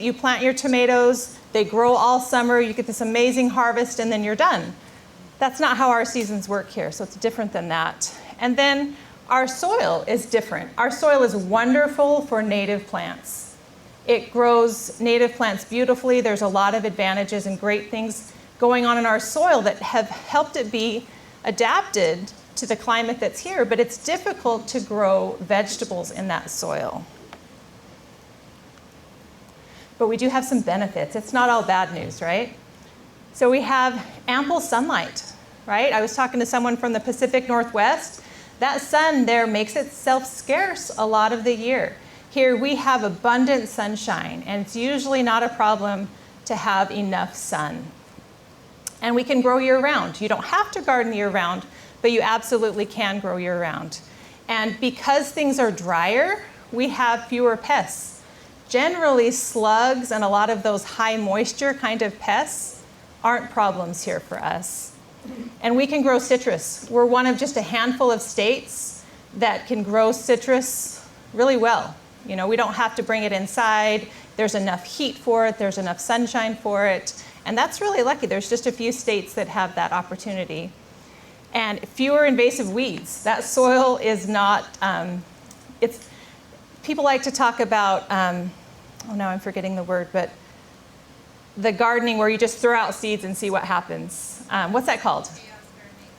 You plant your tomatoes, they grow all summer, you get this amazing harvest, and then you're done. That's not how our seasons work here, so it's different than that. And then our soil is different. Our soil is wonderful for native plants. It grows native plants beautifully. There's a lot of advantages and great things going on in our soil that have helped it be adapted to the climate that's here, but it's difficult to grow vegetables in that soil. But we do have some benefits. It's not all bad news, right? So we have ample sunlight, right? I was talking to someone from the Pacific Northwest. That sun there makes itself scarce a lot of the year. Here we have abundant sunshine, and it's usually not a problem to have enough sun. And we can grow year-round. You don't have to garden year-round, but you absolutely can grow year-round. And because things are drier, we have fewer pests. Generally, slugs and a lot of those high moisture kind of pests aren't problems here for us. And we can grow citrus. We're one of just a handful of states that can grow citrus really well. You know, we don't have to bring it inside. There's enough heat for it. There's enough sunshine for it. And that's really lucky. There's just a few states that have that opportunity. And fewer invasive weeds. That soil is not, people like to talk about, oh, now I'm forgetting the word, but the gardening where you just throw out seeds and see what happens. What's that called?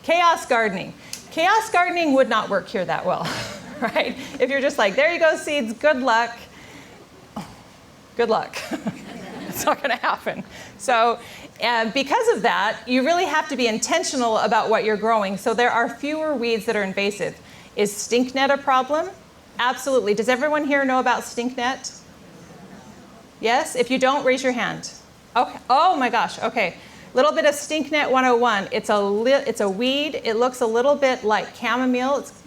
Chaos gardening. Chaos gardening would not work here that well, right? If you're just like, there you go, seeds, good luck. Good luck. It's not going to happen. So because of that, you really have to be intentional about what you're growing. So there are fewer weeds that are invasive. Is stinknet a problem? Absolutely. Does everyone here know about stinknet? Yes? If you don't, raise your hand. Okay. Oh my gosh. Okay. Little bit of stinknet 101. It's a weed. It looks a little bit like chamomile. It's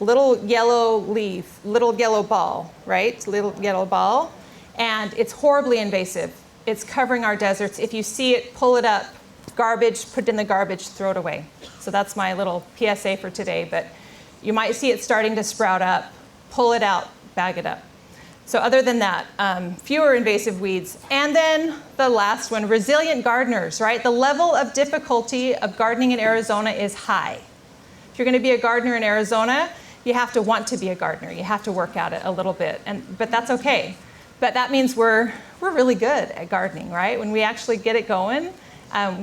a little yellow leaf, little yellow ball, right? Little yellow ball. And it's horribly invasive. It's covering our deserts. If you see it, pull it up. Garbage, put it in the garbage, throw it away. So that's my little PSA for today. But you might see it starting to sprout up. Pull it out, bag it up. So other than that, fewer invasive weeds. And then the last one, resilient gardeners, right? The level of difficulty of gardening in Arizona is high. If you're going to be a gardener in Arizona, you have to want to be a gardener. You have to work at it a little bit, but that's okay. But that means we're really good at gardening, right? When we actually get it going,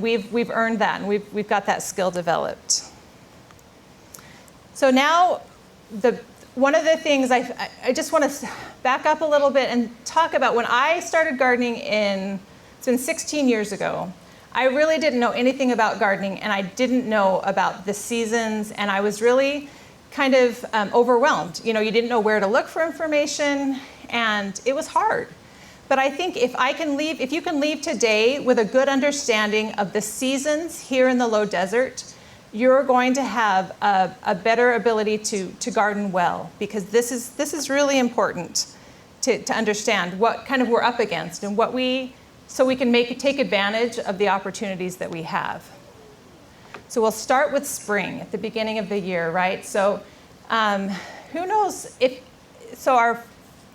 we've earned that, and we've got that skill developed. So now, one of the things I just want to back up a little bit and talk about when I started gardening it's been 16 years ago. I really didn't know anything about gardening, and I didn't know about the seasons, and I was really kind of overwhelmed. You know, you didn't know where to look for information, and it was hard. But I think if you can leave today with a good understanding of the seasons here in the low desert, you're going to have a better ability to garden well, because this is really important to understand what kind of we're up against and so we can take advantage of the opportunities that we have. So we'll start with spring at the beginning of the year, right? So who knows so our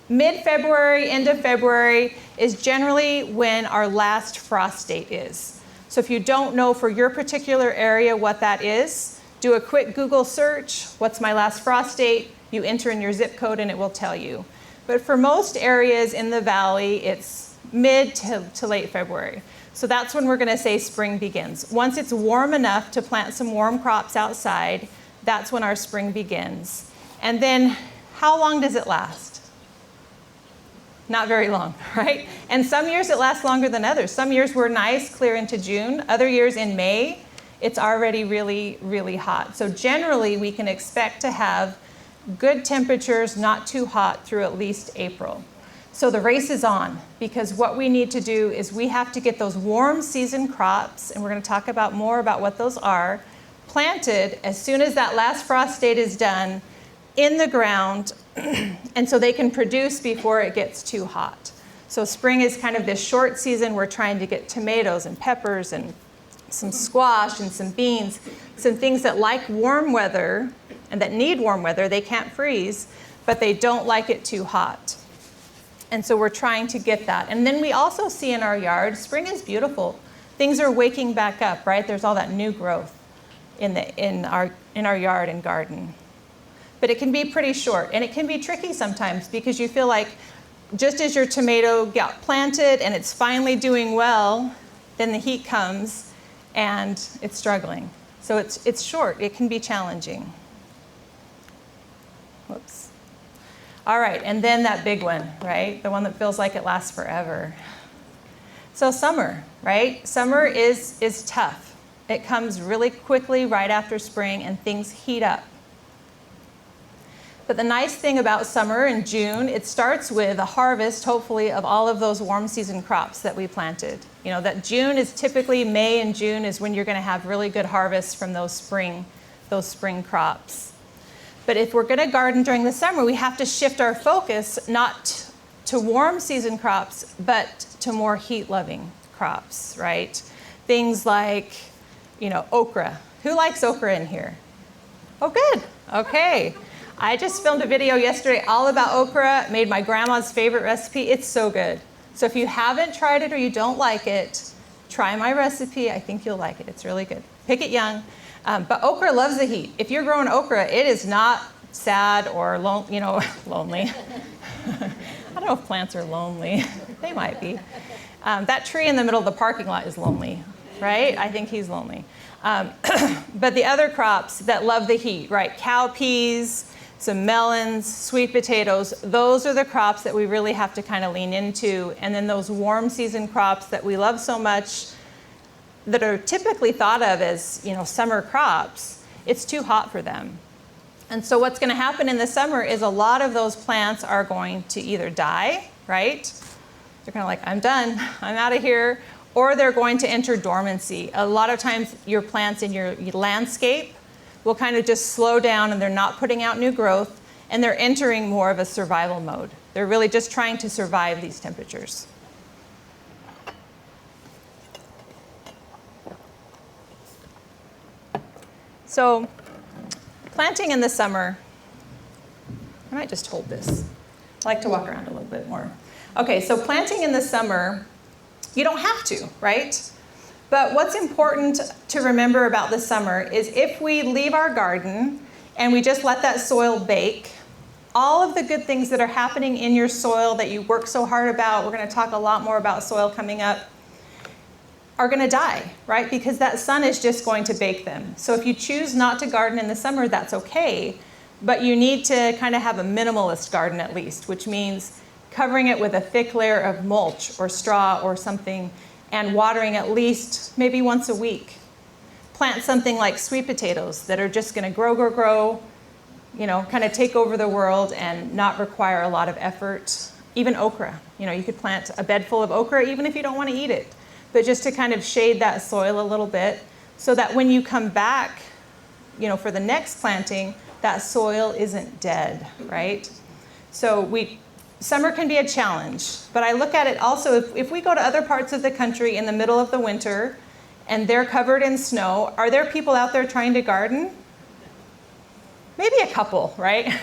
mid-February, end of February is generally when our last frost date is. So if you don't know for your particular area what that is, do a quick Google search, what's my last frost date? You enter in your zip code and it will tell you. But for most areas in the valley, it's mid to late February. So that's when we're going to say spring begins. Once it's warm enough to plant some warm crops outside, that's when our spring begins. And then how long does it last? Not very long, right? And some years it lasts longer than others. Some years we're nice, clear into June. Other years in May, it's already really, really hot. So generally we can expect to have good temperatures, not too hot, through at least April. So the race is on, because what we need to do is we have to get those warm season crops, and we're going to talk more about what those are, planted as soon as that last frost date is done in the ground, and so they can produce before it gets too hot. So spring is kind of this short season. We're trying to get tomatoes and peppers and some squash and some beans, some things that like warm weather and that need warm weather. They can't freeze, but they don't like it too hot. And so we're trying to get that. And then we also see in our yard, spring is beautiful. Things are waking back up, right? There's all that new growth in our yard and garden. But it can be pretty short, and it can be tricky sometimes because you feel like just as your tomato got planted and it's finally doing well, then the heat comes and it's struggling. So it's short. It can be challenging. Whoops. All right, and then that big one, right? The one that feels like it lasts forever. So summer, right? Summer is tough. It comes really quickly right after spring and things heat up. But the nice thing about summer in June, it starts with a harvest, hopefully, of all of those warm season crops that we planted. You know, that June is typically, May and June is when you're going to have really good harvests from those spring crops. But if we're going to garden during the summer, we have to shift our focus not to warm season crops, but to more heat-loving crops, right? Things like, you know, okra. Who likes okra in here? Oh, good. Okay. I just filmed a video yesterday all about okra, made my grandma's favorite recipe. It's so good. So if you haven't tried it or you don't like it, try my recipe. I think you'll like it. It's really good. Pick it young. But okra loves the heat. If you're growing okra, it is not sad or lonely. I don't know if plants are lonely. They might be. That tree in the middle of the parking lot is lonely, right? I think he's lonely. But the other crops that love the heat, right? Cowpeas, some melons, sweet potatoes, those are the crops that we really have to kind of lean into. And then those warm season crops that we love so much that are typically thought of as, you know, summer crops, it's too hot for them. And so what's going to happen in the summer is a lot of those plants are going to either die, right? They're kind of like, I'm done, I'm out of here. Or they're going to enter dormancy. A lot of times your plants in your landscape will kind of just slow down and they're not putting out new growth and they're entering more of a survival mode. They're really just trying to survive these temperatures. So planting in the summer, I might just hold this. I like to walk around a little bit more. Okay, so planting in the summer, you don't have to, right? But what's important to remember about the summer is if we leave our garden and we just let that soil bake, all of the good things that are happening in your soil that you work so hard about, we're going to talk a lot more about soil coming up, are going to die, right? Because that sun is just going to bake them. So if you choose not to garden in the summer, that's okay. But you need to kind of have a minimalist garden at least, which means covering it with a thick layer of mulch or straw or something and watering at least maybe once a week. Plant something like sweet potatoes that are just going to grow, you know, kind of take over the world and not require a lot of effort. Even okra, you know, you could plant a bed full of okra even if you don't want to eat it, but just to kind of shade that soil a little bit so that when you come back, you know, for the next planting, that soil isn't dead, right? So summer can be a challenge, but I look at it also, if we go to other parts of the country in the middle of the winter and they're covered in snow, are there people out there trying to garden? Maybe a couple, right?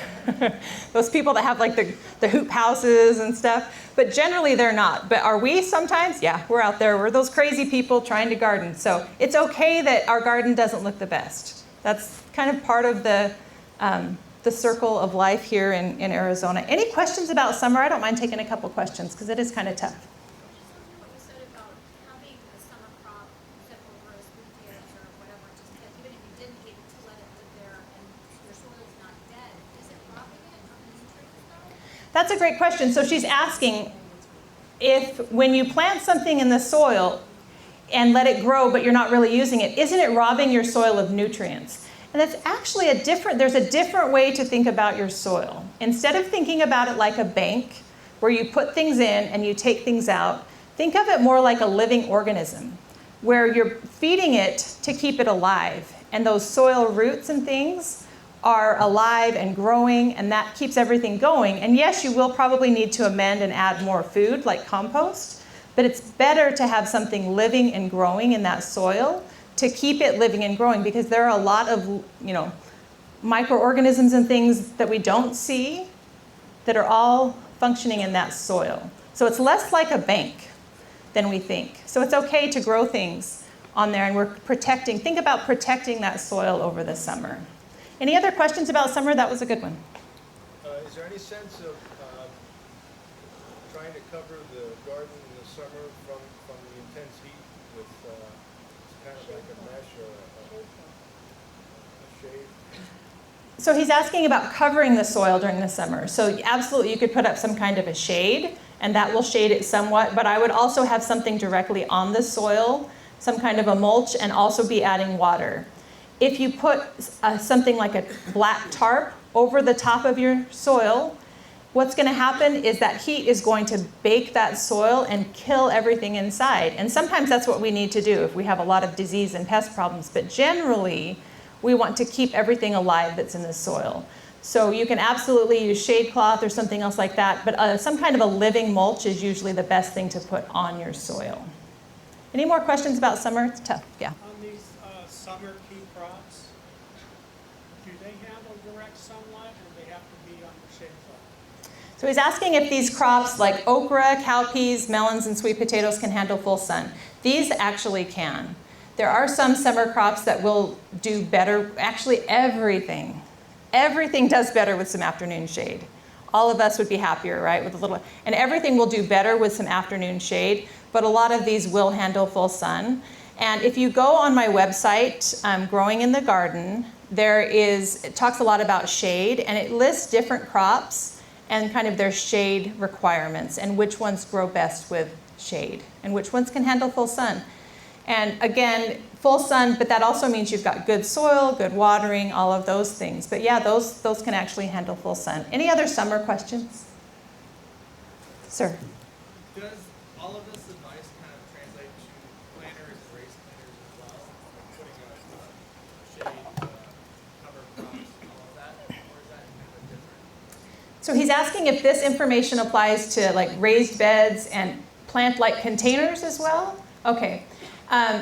Those people that have like the hoop houses and stuff, but generally they're not. But are we sometimes? Yeah, we're out there. We're those crazy people trying to garden. So it's okay that our garden doesn't look the best. That's kind of part of the circle of life here in Arizona. Any questions about summer? I don't mind taking a couple questions because it is kind of tough. What you said about having a summer crop, except for roast potatoes or whatever, just that even if you didn't get to let it live there and your soil's not dead, is it robbing it of the nutrients though? That's a great question. So she's asking if when you plant something in the soil and let it grow, but you're not really using it, isn't it robbing your soil of nutrients? And it's actually there's a different way to think about your soil. Instead of thinking about it like a bank, where you put things in and you take things out, think of it more like a living organism, where you're feeding it to keep it alive. And those soil roots and things are alive and growing, and that keeps everything going. And yes, you will probably need to amend and add more food, like compost, but it's better to have something living and growing in that soil to keep it living and growing, because there are a lot of, you know, microorganisms and things that we don't see that are all functioning in that soil. So it's less like a bank than we think. So it's okay to grow things on there, and we're protecting, think about protecting that soil over the summer. Any other questions about summer? That was a good one. Is there any sense of trying to cover the garden in the summer from the intense heat with kind of like a mesh or a shade? So he's asking about covering the soil during the summer. So absolutely, you could put up some kind of a shade, and that will shade it somewhat, but I would also have something directly on the soil, some kind of a mulch, and also be adding water. If you put something like a black tarp over the top of your soil, what's going to happen is that heat is going to bake that soil and kill everything inside. And sometimes that's what we need to do if we have a lot of disease and pest problems. But generally, we want to keep everything alive that's in the soil. So you can absolutely use shade cloth or something else like that, but some kind of a living mulch is usually the best thing to put on your soil. Any more questions about summer? It's tough, yeah. On these summer key crops, do they handle direct sunlight, or do they have to be under shade cloth? So he's asking if these crops like okra, cowpeas, melons, and sweet potatoes can handle full sun. These actually can. There are some summer crops that will do better. Actually, everything does better with some afternoon shade. All of us would be happier, right? With a little, and everything will do better with some afternoon shade, but a lot of these will handle full sun. And if you go on my website, Growing in the Garden, it talks a lot about shade, and it lists different crops and kind of their shade requirements and which ones grow best with shade and which ones can handle full sun. And again, full sun, but that also means you've got good soil, good watering, all of those things. But yeah, those can actually handle full sun. Any other summer questions? Sir? Does all of this advice kind of translate to planters and raised planters as well? Like putting a shade, cover crops, all of that? Or is that kind of different? So he's asking if this information applies to like raised beds and plant-like containers as well? Okay.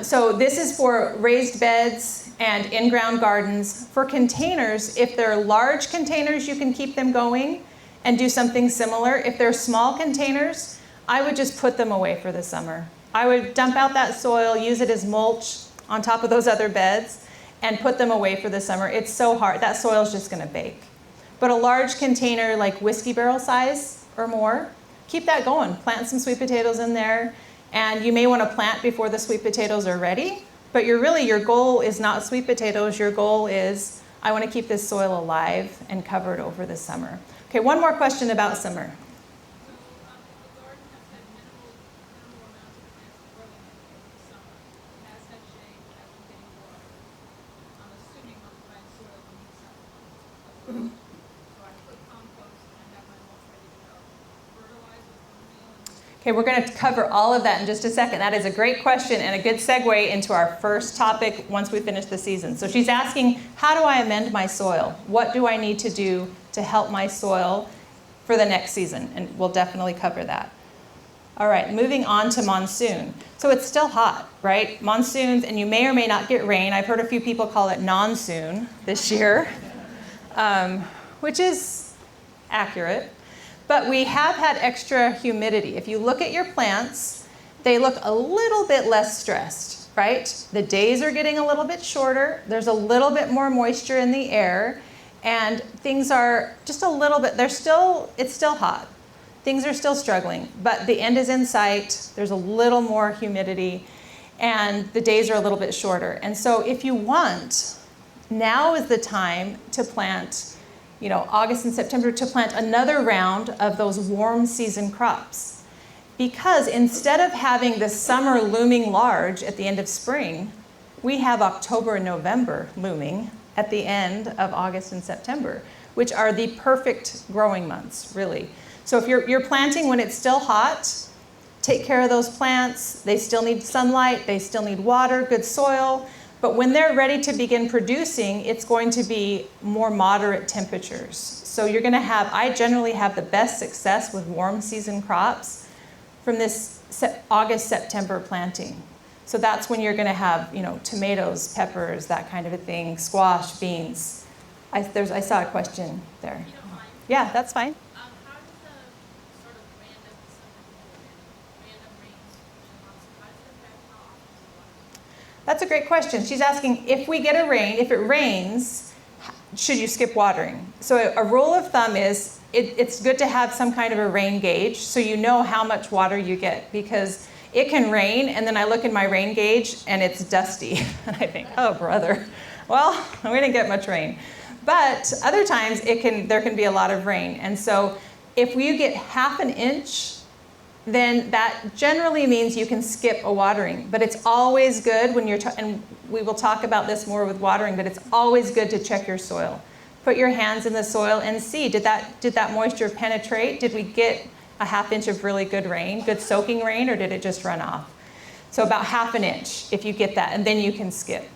So this is for raised beds and in-ground gardens. For containers, if they're large containers, you can keep them going and do something similar. If they're small containers, I would just put them away for the summer. I would dump out that soil, use it as mulch on top of those other beds, and put them away for the summer. It's so hard. That soil is just going to bake. But a large container, like whiskey barrel size or more, keep that going. Plant some sweet potatoes in there. And you may want to plant before the sweet potatoes are ready, but your goal is not sweet potatoes. Your goal is, I want to keep this soil alive and covered over the summer. Okay, one more question about summer. So, the garden has had minimal amounts of plants growing in the summer. It has had shade, it has been getting water. I'm assuming my soil needs some. So I put compost and I have my mulch ready to go. Fertilizer, cornmeal, and Okay, we're going to cover all of that in just a second. That is a great question and a good segue into our first topic once we finish the season. So she's asking, how do I amend my soil? What do I need to do to help my soil for the next season? And we'll definitely cover that. All right, moving on to monsoon. So it's still hot, right? Monsoons, and you may or may not get rain. I've heard a few people call it non-soon this year, which is accurate. But we have had extra humidity. If you look at your plants, they look a little bit less stressed, right? The days are getting a little bit shorter. There's a little bit more moisture in the air, and things are just a little bit, it's still hot. Things are still struggling, but the end is in sight. There's a little more humidity, and the days are a little bit shorter. And so if you want, now is the time to plant, August and September, to plant another round of those warm season crops. Because instead of having the summer looming large at the end of spring, we have October and November looming at the end of August and September, which are the perfect growing months, really. So if you're planting when it's still hot, take care of those plants. They still need sunlight, they still need water, good soil. But when they're ready to begin producing, it's going to be more moderate temperatures. So you're going to I generally have the best success with warm season crops from this August, September planting. So that's when you're going to have, tomatoes, peppers, that kind of a thing, squash, beans. I saw a question there. you don't mind. Yeah, that's fine. How does the That's a great question. She's asking if we get a rain, if it rains, should you skip watering? So a rule of thumb is it's good to have some kind of a rain gauge so you know how much water you get, because it can rain and then I look in my rain gauge and it's dusty and I think, oh brother, well, we didn't get much rain. But other times there can be a lot of rain, and so if you get half an inch, then that generally means you can skip a watering. But it's always good when and we will talk about this more with watering, but it's always good to check your soil. Put your hands in the soil and see, did that moisture penetrate? Did we get a half inch of really good rain, good soaking rain, or did it just run off? So about half an inch, if you get that, and then you can skip.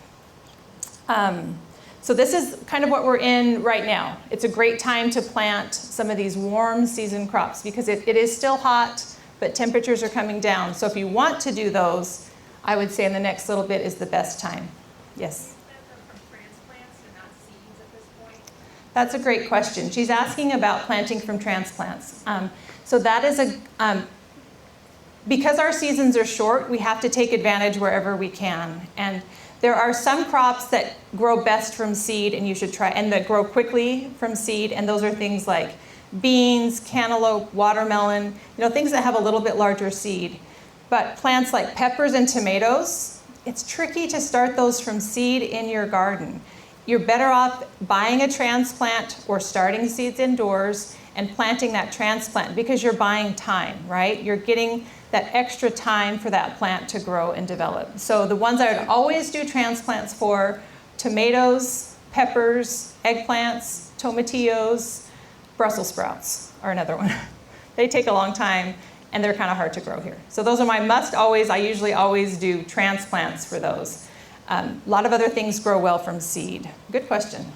So this is kind of what we're in right now. It's a great time to plant some of these warm season crops because it is still hot, but temperatures are coming down. So if you want to do those, I would say in the next little bit is the best time. Yes? From transplants and not seeds at this point? That's a great question. She's asking about planting from transplants. So that is because our seasons are short, we have to take advantage wherever we can. And there are some crops that grow best from seed and you should try, and that grow quickly from seed, and those are things like beans, cantaloupe, watermelon, things that have a little bit larger seed. But plants like peppers and tomatoes, it's tricky to start those from seed in your garden. You're better off buying a transplant or starting seeds indoors and planting that transplant because you're buying time, right? You're getting that extra time for that plant to grow and develop. So the ones I would always do transplants for: tomatoes, peppers, eggplants, tomatillos, Brussels sprouts are another one. They take a long time and they're kind of hard to grow here. So those are my must-always. I usually always do transplants for those. A lot of other things grow well from seed. Good question.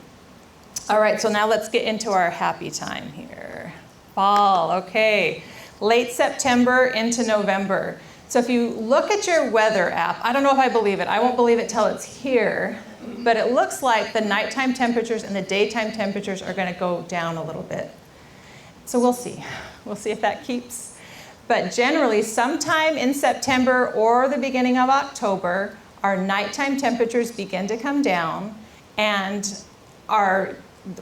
All right, so now let's get into our happy time here. Fall, okay. Late September into November. So if you look at your weather app, I don't know if I believe it. I won't believe it till it's here. But it looks like the nighttime temperatures and the daytime temperatures are going to go down a little bit. So we'll see. We'll see if that keeps. But generally, sometime in September or the beginning of October, our nighttime temperatures begin to come down, and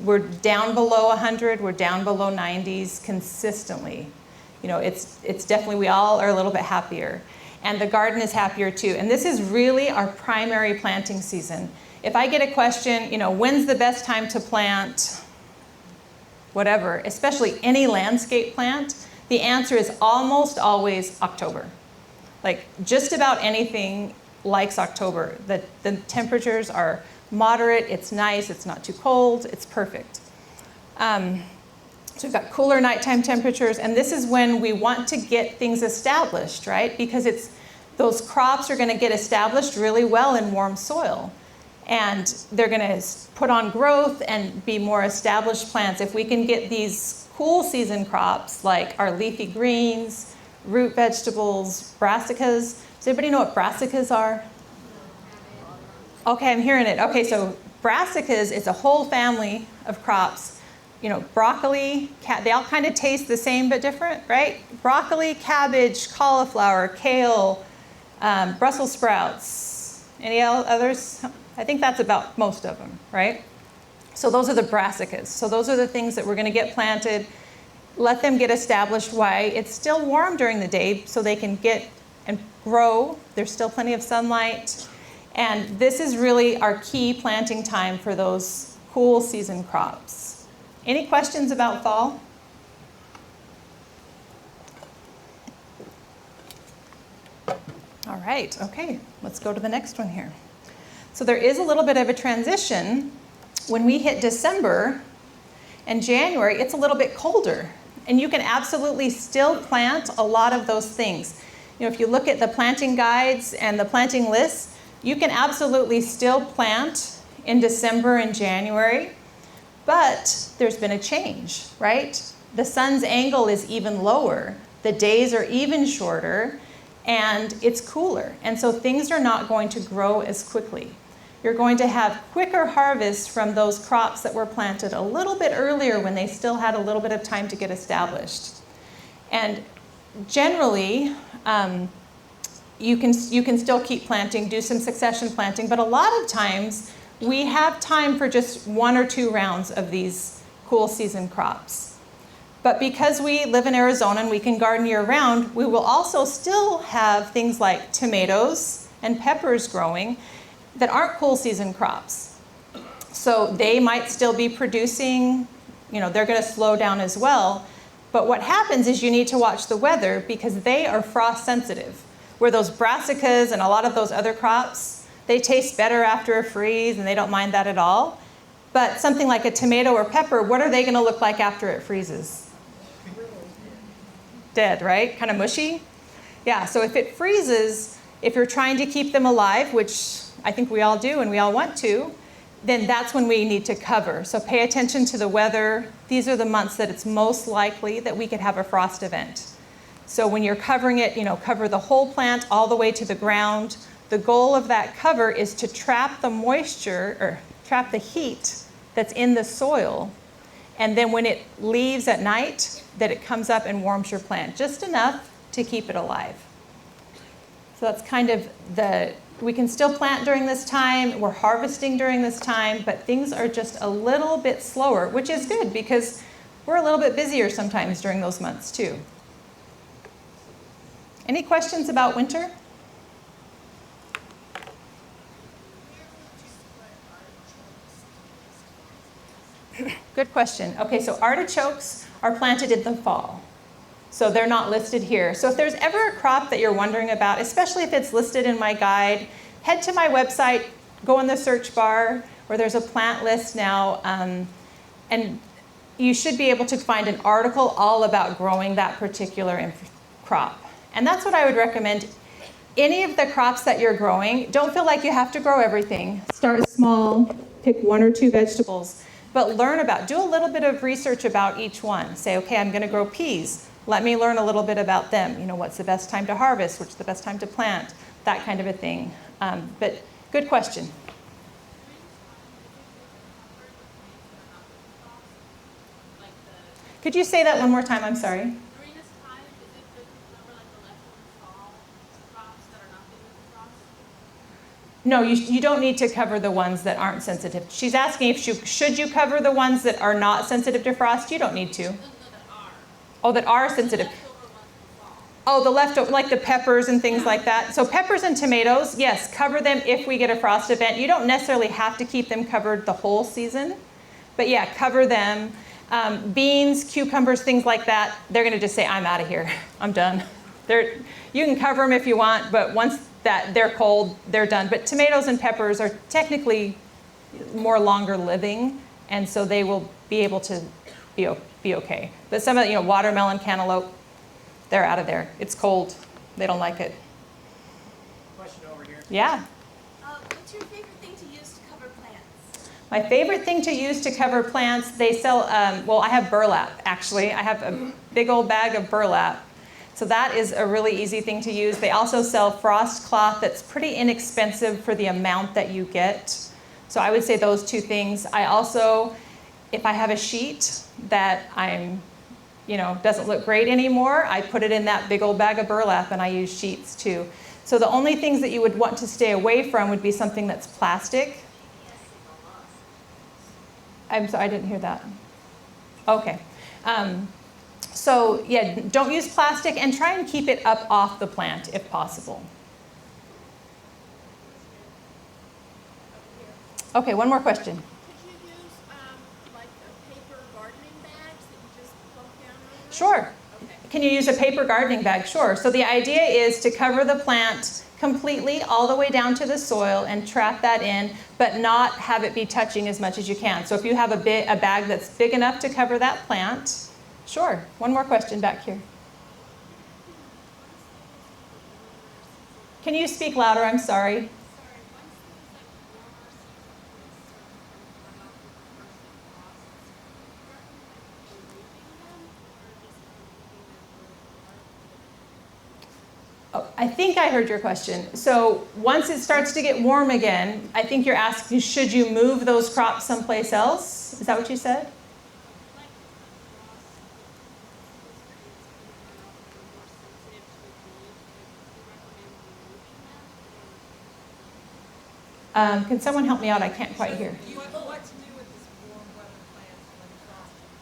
we're down below 100, we're down below 90s consistently. It's definitely, we all are a little bit happier. And the garden is happier too. And this is really our primary planting season. If I get a question, when's the best time to plant whatever, especially any landscape plant, the answer is almost always October. Like just about anything likes October. The temperatures are moderate, it's nice, it's not too cold, it's perfect. So we've got cooler nighttime temperatures, and this is when we want to get things established, right? Because those crops are going to get established really well in warm soil. And they're going to put on growth and be more established plants. If we can get these cool season crops like our leafy greens, root vegetables, brassicas. Does anybody know what brassicas are? Okay, I'm hearing it. Okay, so brassicas is a whole family of crops. Broccoli, they all kind of taste the same but different, right? Broccoli, cabbage, cauliflower, kale, Brussels sprouts. Any others? I think that's about most of them, right? So those are the brassicas. So those are the things that we're going to get planted. Let them get established while it's still warm during the day so they can get and grow. There's still plenty of sunlight. And this is really our key planting time for those cool season crops. Any questions about fall? All right, okay, let's go to the next one here. So there is a little bit of a transition. When we hit December and January, it's a little bit colder. And you can absolutely still plant a lot of those things. If you look at the planting guides and the planting lists, you can absolutely still plant in December and January. But there's been a change, right? The sun's angle is even lower. The days are even shorter, and it's cooler. And so things are not going to grow as quickly. You're going to have quicker harvests from those crops that were planted a little bit earlier when they still had a little bit of time to get established. And generally, you can still keep planting, do some succession planting, but a lot of times we have time for just 1 or 2 rounds of these cool season crops. But because we live in Arizona and we can garden year round, we will also still have things like tomatoes and peppers growing that aren't cool season crops. So they might still be producing, they're going to slow down as well. But what happens is you need to watch the weather because they are frost sensitive. Where those brassicas and a lot of those other crops, they taste better after a freeze and they don't mind that at all. But something like a tomato or pepper, what are they going to look like after it freezes? Dead, right? Kind of mushy? Yeah, so if it freezes, if you're trying to keep them alive, which I think we all do and we all want to, then that's when we need to cover. So pay attention to the weather. These are the months that it's most likely that we could have a frost event. So when you're covering it, cover the whole plant all the way to the ground. The goal of that cover is to trap the moisture or trap the heat that's in the soil. And then when it leaves at night, that it comes up and warms your plant just enough to keep it alive. So that's kind of we can still plant during this time, we're harvesting during this time, but things are just a little bit slower, which is good because we're a little bit busier sometimes during those months too. Any questions about winter? Good question. Okay, so artichokes are planted in the fall. So they're not listed here. So if there's ever a crop that you're wondering about, especially if it's listed in my guide, head to my website, go in the search bar where there's a plant list now, and you should be able to find an article all about growing that particular crop. And that's what I would recommend. Any of the crops that you're growing, don't feel like you have to grow everything. Start small, pick 1 or 2 vegetables, but do a little bit of research about each one. Say, okay, I'm gonna grow peas. Let me learn a little bit about them. What's the best time to harvest? What's the best time to plant? That kind of a thing. But good question. Could you say that one more time? I'm sorry. During this time, is it good to cover like the leftover fall crops that are not good with frost? No, you don't need to cover the ones that aren't sensitive. She's asking if should you cover the ones that are not sensitive to frost? You don't need to. No, that are. Oh, that are sensitive. Leftover ones from fall. Oh, the leftover, like the peppers and things like that. So peppers and tomatoes, yes, cover them if we get a frost event. You don't necessarily have to keep them covered the whole season. But yeah, cover them. Beans, cucumbers, things like that, they're going to just say, I'm out of here. I'm done. You can cover them if you want, but once that they're cold, they're done. But tomatoes and peppers are technically more longer living, and so they will be able to be okay. But some of watermelon, cantaloupe, they're out of there. It's cold. They don't like it. Question over here. Yeah. What's your favorite thing to use to cover plants? My favorite thing to use to cover plants, they sell, I have burlap, actually. I have a big old bag of burlap. So that is a really easy thing to use. They also sell frost cloth that's pretty inexpensive for the amount that you get. So I would say those 2 things. I also, if I have a sheet that doesn't look great anymore, I put it in that big old bag of burlap and I use sheets too. So the only things that you would want to stay away from would be something that's plastic. I'm sorry, I didn't hear that. Okay. So yeah, don't use plastic and try and keep it up off the plant if possible. Okay, one more question. Could you use like the paper gardening bags that you just plunk down over? Sure. Can you use a paper gardening bag? Sure. So the idea is to cover the plant completely all the way down to the soil and trap that in, but not have it be touching as much as you can. So if you have a bag that's big enough to cover that plant, sure. One more question back here. Can you speak louder? I'm sorry. Oh, I think I heard your question. So once it starts to get warm again, I think you're asking, should you move those crops someplace else? Is that what you said? Can someone help me out? I can't quite hear. What to do with this warm weather plants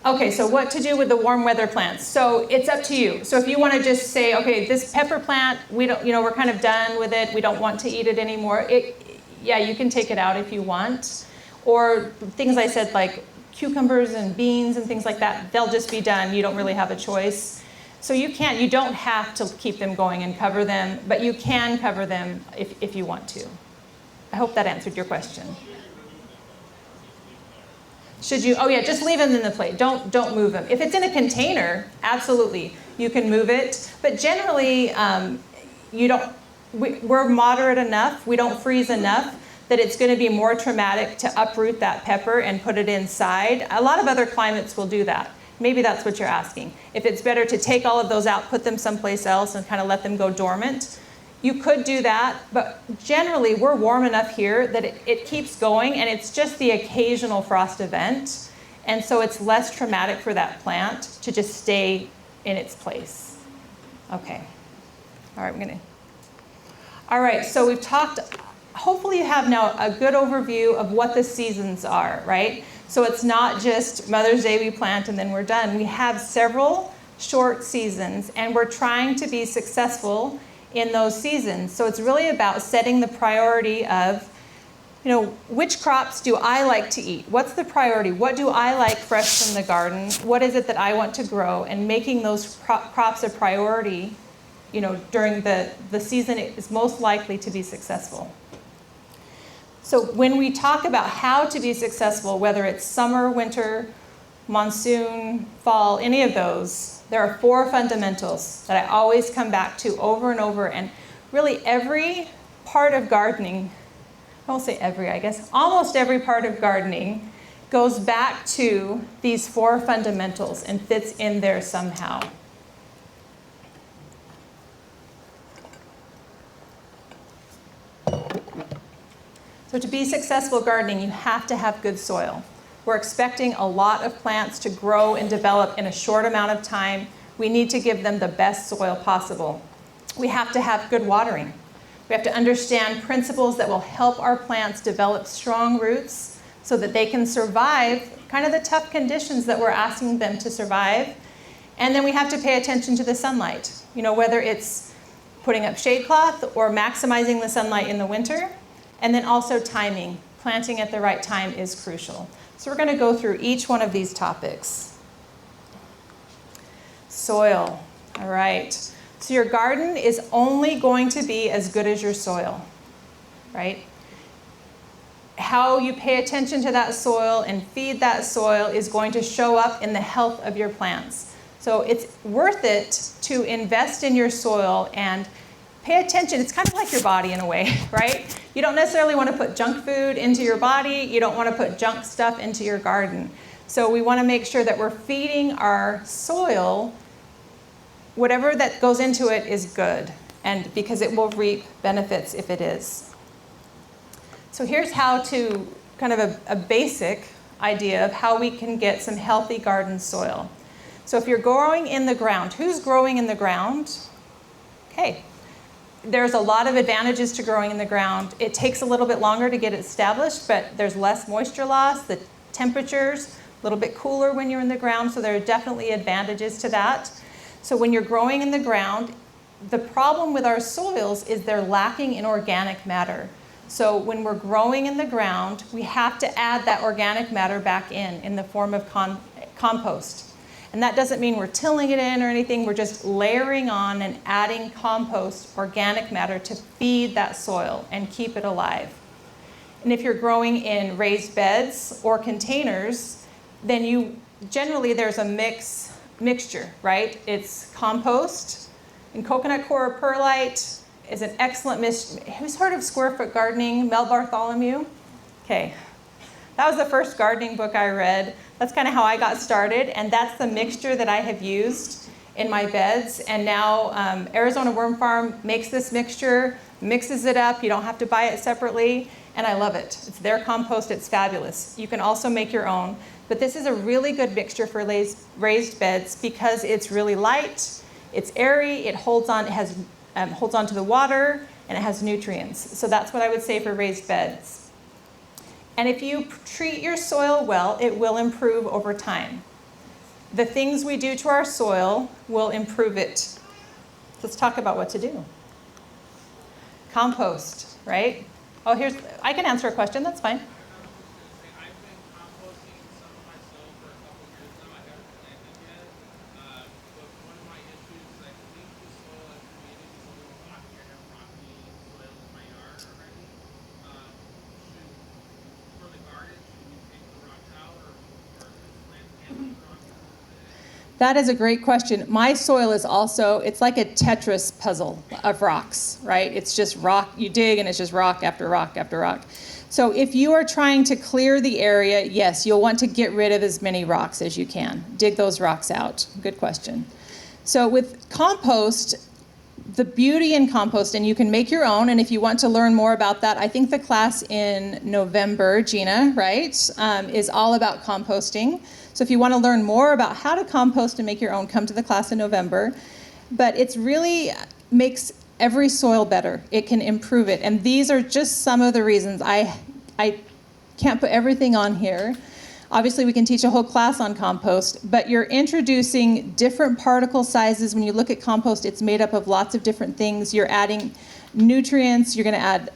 when it's Okay, so what to do with the warm weather plants? So it's up to you. So if you want to just say, okay, this pepper plant, we don't, we're kind of done with it. We don't want to eat it anymore. Yeah, you can take it out if you want. Or things I said like cucumbers and beans and things like that, they'll just be done. You don't really have a choice. So you don't have to keep them going and cover them, but you can cover them if you want to. I hope that answered your question. Should you? Oh yeah, just leave them in the plate. Don't move them. If it's in a container, absolutely, you can move it. But generally, we're moderate enough. We don't freeze enough that it's going to be more traumatic to uproot that pepper and put it inside. A lot of other climates will do that. Maybe that's what you're asking. If it's better to take all of those out, put them someplace else, and kind of let them go dormant, you could do that. But generally, we're warm enough here that it keeps going, and it's just the occasional frost event. And so it's less traumatic for that plant to just stay in its place. Okay. All right, All right, so we've talked. Hopefully you have now a good overview of what the seasons are, right? So it's not just Mother's Day we plant and then we're done. We have several short seasons, and we're trying to be successful in those seasons. So it's really about setting the priority of, which crops do I like to eat? What's the priority? What do I like fresh from the garden? What is it that I want to grow? And making those crops a priority, during the season it is most likely to be successful. So when we talk about how to be successful, whether it's summer, winter, monsoon, fall, any of those, there are 4 fundamentals that I always come back to over and over. And really every part of gardening, I won't say every, I guess, almost every part of gardening goes back to these 4 fundamentals and fits in there somehow. So to be successful gardening, you have to have good soil. We're expecting a lot of plants to grow and develop in a short amount of time. We need to give them the best soil possible. We have to have good watering. We have to understand principles that will help our plants develop strong roots so that they can survive kind of the tough conditions that we're asking them to survive. And then we have to pay attention to the sunlight, whether it's putting up shade cloth or maximizing the sunlight in the winter. And then also timing. Planting at the right time is crucial. So we're going to go through each one of these topics. Soil. All right. So your garden is only going to be as good as your soil, right? How you pay attention to that soil and feed that soil is going to show up in the health of your plants. So it's worth it to invest in your soil and pay attention. It's kind of like your body in a way, right? You don't necessarily want to put junk food into your body. You don't want to put junk stuff into your garden. So we want to make sure that we're feeding our soil, whatever that goes into it is good, and because it will reap benefits if it is. So here's how to, kind of a basic idea of how we can get some healthy garden soil. So if you're growing in the ground, who's growing in the ground? Okay. There's a lot of advantages to growing in the ground. It takes a little bit longer to get it established, but there's less moisture loss. The temperature's a little bit cooler when you're in the ground, so there are definitely advantages to that. So when you're growing in the ground, the problem with our soils is they're lacking in organic matter. So when we're growing in the ground, we have to add that organic matter back in the form of compost. And that doesn't mean we're tilling it in or anything. We're just layering on and adding compost, organic matter, to feed that soil and keep it alive. And if you're growing in raised beds or containers, then generally there's a mixture, right? It's compost, and coconut coir perlite is an excellent mix. Who's heard of square foot gardening? Mel Bartholomew? Okay. That was the first gardening book I read. That's kind of how I got started, and that's the mixture that I have used in my beds. And now Arizona Worm Farm makes this mixture, mixes it up. You don't have to buy it separately, and I love it. It's their compost. It's fabulous. You can also make your own, but this is a really good mixture for raised beds because it's really light, it's airy, it holds on, holds on to the water, and it has nutrients. So that's what I would say for raised beds. And if you treat your soil well, it will improve over time. The things we do to our soil will improve it. Let's talk about what to do. Compost, right? Oh, I can answer a question, that's fine. I've been composting some of my soil for a couple years now. I haven't planted yet. But one of my issues is I think the soil I've created is a little rocky. I have rocky soil in my yard already. For the garden, should we take the rocks out or plant the rocks? That is a great question. My soil is also, it's like a Tetris puzzle of rocks, right? It's just rock, you dig and it's just rock after rock after rock. So if you are trying to clear the area, yes, you'll want to get rid of as many rocks as you can. Dig those rocks out. Good question. So with compost, the beauty in compost, and you can make your own, and if you want to learn more about that, I think the class in November, Gina, right, is all about composting. So if you want to learn more about how to compost and make your own, come to the class in November. But it's really makes every soil better. It can improve it. And these are just some of the reasons. I can't put everything on here. Obviously, we can teach a whole class on compost, but you're introducing different particle sizes. When you look at compost, it's made up of lots of different things. You're adding nutrients. You're going to add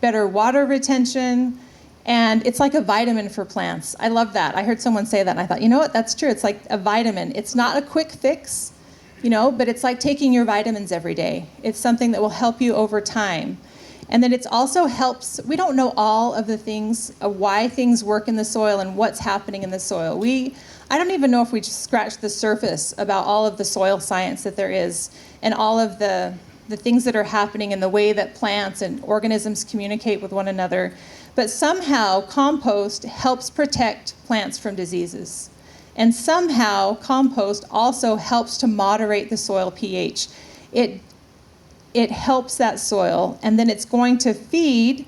better water retention. And it's like a vitamin for plants. I love that. I heard someone say that, and I thought, you know what? That's true. It's like a vitamin. It's not a quick fix, but it's like taking your vitamins every day. It's something that will help you over time. And then it also helps, we don't know all of the things, why things work in the soil and what's happening in the soil. I don't even know if we just scratched the surface about all of the soil science that there is and all of the things that are happening in the way that plants and organisms communicate with one another. But somehow compost helps protect plants from diseases. And somehow compost also helps to moderate the soil pH. It helps that soil, and then it's going to feed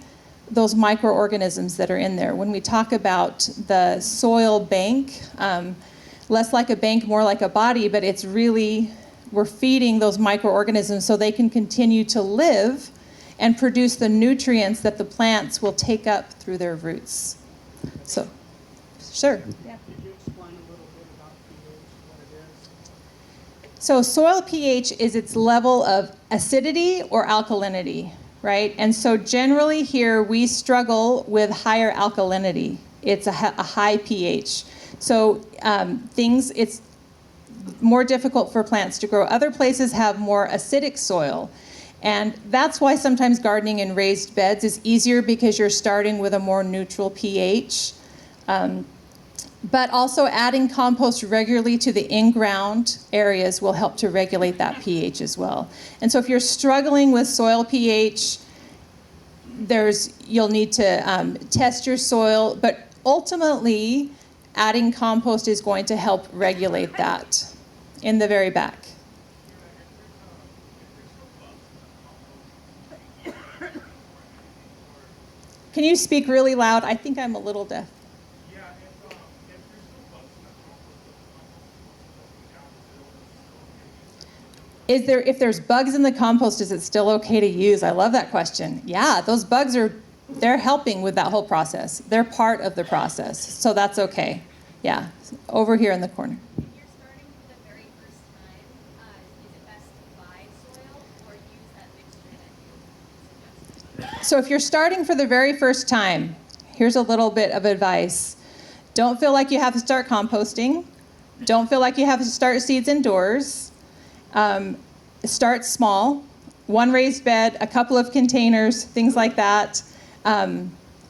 those microorganisms that are in there. When we talk about the soil bank, less like a bank, more like a body, but it's really, we're feeding those microorganisms so they can continue to live and produce the nutrients that the plants will take up through their roots. So, sure. Yeah. Could you explain a little bit about pH, what it is? So soil pH is its level of acidity or alkalinity, right? And so generally here we struggle with higher alkalinity. It's a high pH. So it's more difficult for plants to grow. Other places have more acidic soil. And that's why sometimes gardening in raised beds is easier because you're starting with a more neutral pH. But also adding compost regularly to the in-ground areas will help to regulate that pH as well. And so if you're struggling with soil pH, you'll need to test your soil, but ultimately adding compost is going to help regulate that in the very back. Can you speak really loud? I think I'm a little deaf. If there's bugs in the compost, is it still okay to use? I love that question. Yeah, those bugs they're helping with that whole process. They're part of the process, so that's okay. Yeah, over here in the corner. If you're starting for the very first time, is it best to buy soil or use that mixture that you suggested? So if you're starting for the very first time, here's a little bit of advice. Don't feel like you have to start composting. Don't feel like you have to start seeds indoors. Start small, one raised bed, a couple of containers, things like that.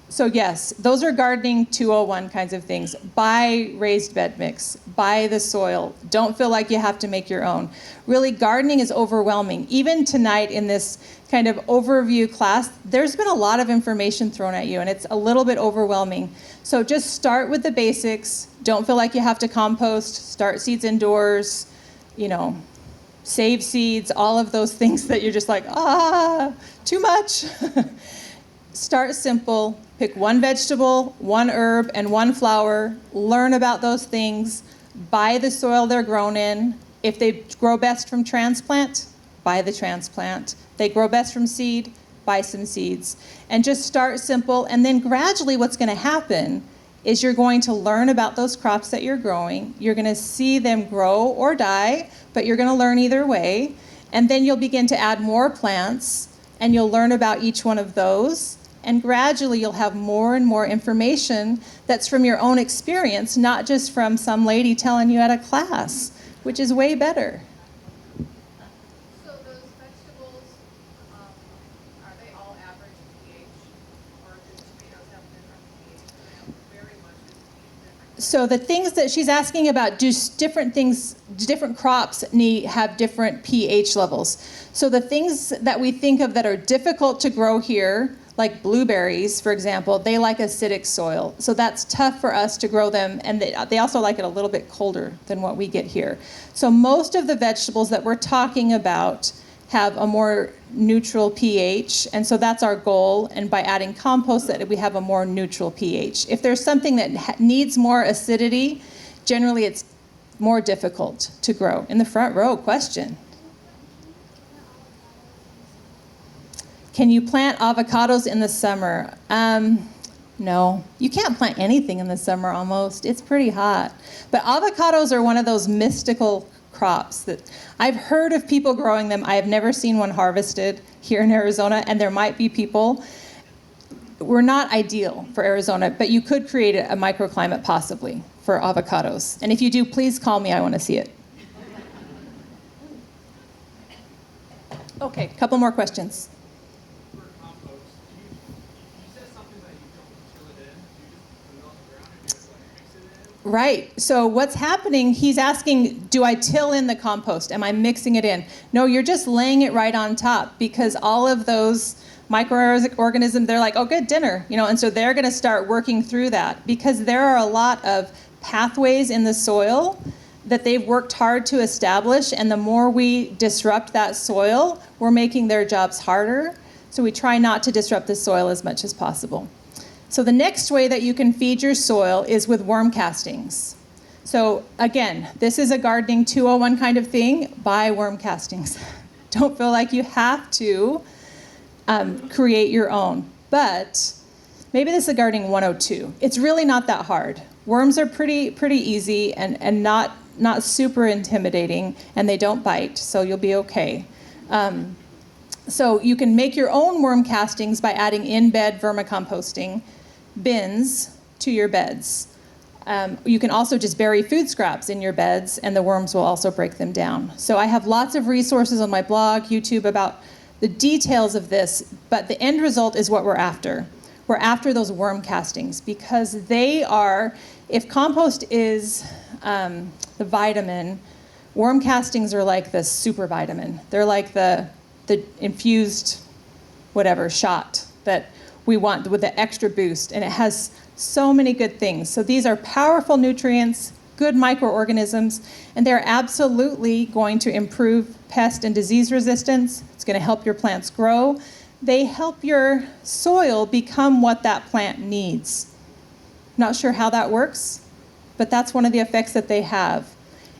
So yes, those are gardening 201 kinds of things. Buy raised bed mix, buy the soil. Don't feel like you have to make your own. Really, gardening is overwhelming. Even tonight in this kind of overview class, there's been a lot of information thrown at you and it's a little bit overwhelming. So just start with the basics. Don't feel like you have to compost, start seeds indoors, save seeds, all of those things that you're just like, too much. Start simple, pick one vegetable, one herb, and one flower. Learn about those things. Buy the soil they're grown in. If they grow best from transplant, buy the transplant. They grow best from seed, buy some seeds, and just start simple. And then gradually what's going to happen is you're going to learn about those crops that you're growing. You're going to see them grow or die, but you're going to learn either way. And then you'll begin to add more plants, and you'll learn about each one of those. And gradually you'll have more and more information that's from your own experience, not just from some lady telling you at a class, which is way better. So those vegetables, are they all average pH? Or do tomatoes have different pH? They have very much different. So the things that she's asking about, do different crops have different pH levels? So the things that we think of that are difficult to grow here, like blueberries, for example, they like acidic soil. So that's tough for us to grow them, and they also like it a little bit colder than what we get here. So most of the vegetables that we're talking about have a more neutral pH, and so that's our goal, and by adding compost that we have a more neutral pH. If there's something that needs more acidity, generally it's more difficult to grow. In the front row, question. Can you plant avocados in the summer? No. You can't plant anything in the summer almost. It's pretty hot. But avocados are one of those mystical crops that I've heard of people growing them. I have never seen one harvested here in Arizona, and there might be people. We're not ideal for Arizona, but you could create a microclimate possibly for avocados. And if you do, please call me. I want to see it. Okay, a couple more questions. For compost, you said something that you don't till it in. Do you just put it on the ground and you just like mix it in? Right. So what's happening, he's asking, do I till in the compost? Am I mixing it in? No, you're just laying it right on top, because all of those microorganisms, they're like, oh, good, dinner. And so they're going to start working through that, because there are a lot of pathways in the soil that they've worked hard to establish, and the more we disrupt that soil, we're making their jobs harder. So we try not to disrupt the soil as much as possible. So the next way that you can feed your soil is with worm castings. So again, this is a gardening 201 kind of thing. Buy worm castings. Don't feel like you have to create your own. But maybe this is a gardening 102. It's really not that hard. Worms are pretty easy and not super intimidating, and they don't bite, so you'll be okay. So you can make your own worm castings by adding in-bed vermicomposting bins to your beds. You can also just bury food scraps in your beds, and the worms will also break them down. So I have lots of resources on my blog, YouTube, about the details of this, but the end result is what we're after. We're after those worm castings, because they are, if compost is the vitamin, worm castings are like the super vitamin. They're like the infused whatever shot that we want with the extra boost, and it has so many good things. So these are powerful nutrients, good microorganisms, and they're absolutely going to improve pest and disease resistance. It's going to help your plants grow. They help your soil become what that plant needs. Not sure how that works, but that's one of the effects that they have.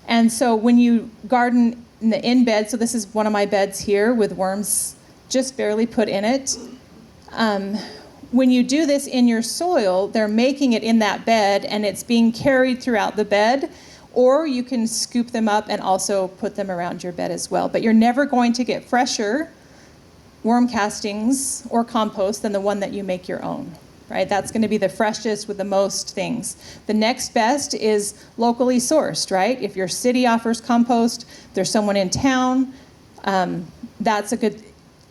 And so when you garden in the in-bed, so this is one of my beds here with worms just barely put in it. When you do this in your soil, they're making it in that bed, and it's being carried throughout the bed, or you can scoop them up and also put them around your bed as well. But you're never going to get fresher worm castings or compost than the one that you make your own, right? That's going to be the freshest with the most things. The next best is locally sourced, right? If your city offers compost, there's someone in town, that's a good,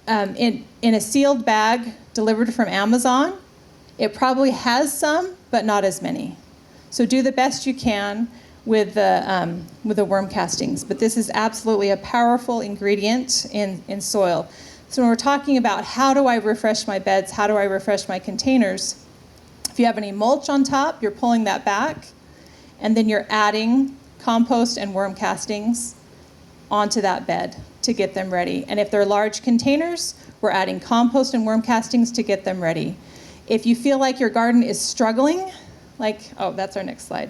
in a sealed bag delivered from Amazon, it probably has some, but not as many. So do the best you can with the worm castings. But this is absolutely a powerful ingredient in soil. So when we're talking about how do I refresh my beds, how do I refresh my containers, if you have any mulch on top, you're pulling that back, and then you're adding compost and worm castings onto that bed to get them ready. And if they're large containers, we're adding compost and worm castings to get them ready. If you feel like your garden is struggling, like, oh, that's our next slide.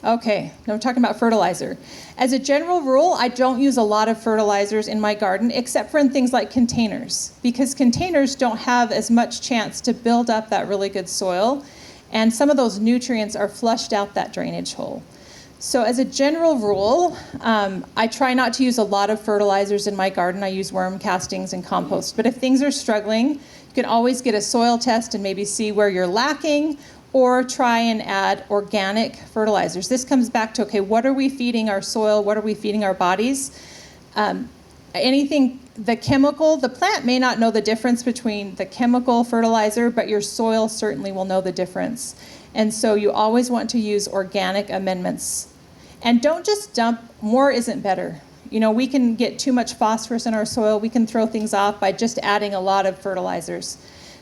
Okay, now we're talking about fertilizer. As a general rule, I don't use a lot of fertilizers in my garden, except for in things like containers, because containers don't have as much chance to build up that really good soil, and some of those nutrients are flushed out that drainage hole. So as a general rule, I try not to use a lot of fertilizers in my garden. I use worm castings and compost. But if things are struggling, you can always get a soil test and maybe see where you're lacking, or try and add organic fertilizers. This comes back to, okay, what are we feeding our soil? What are we feeding our bodies? Anything, the chemical, the plant may not know the difference between the chemical fertilizer, but your soil certainly will know the difference. And so you always want to use organic amendments. And don't just dump, more isn't better. You know, we can get too much phosphorus in our soil. We can throw things off by just adding a lot of fertilizers.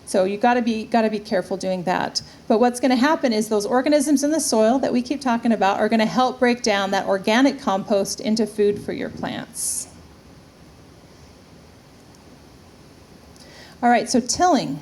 So you gotta be careful doing that. But what's gonna happen is those organisms in the soil that we keep talking about are gonna help break down that organic compost into food for your plants. All right, so tilling.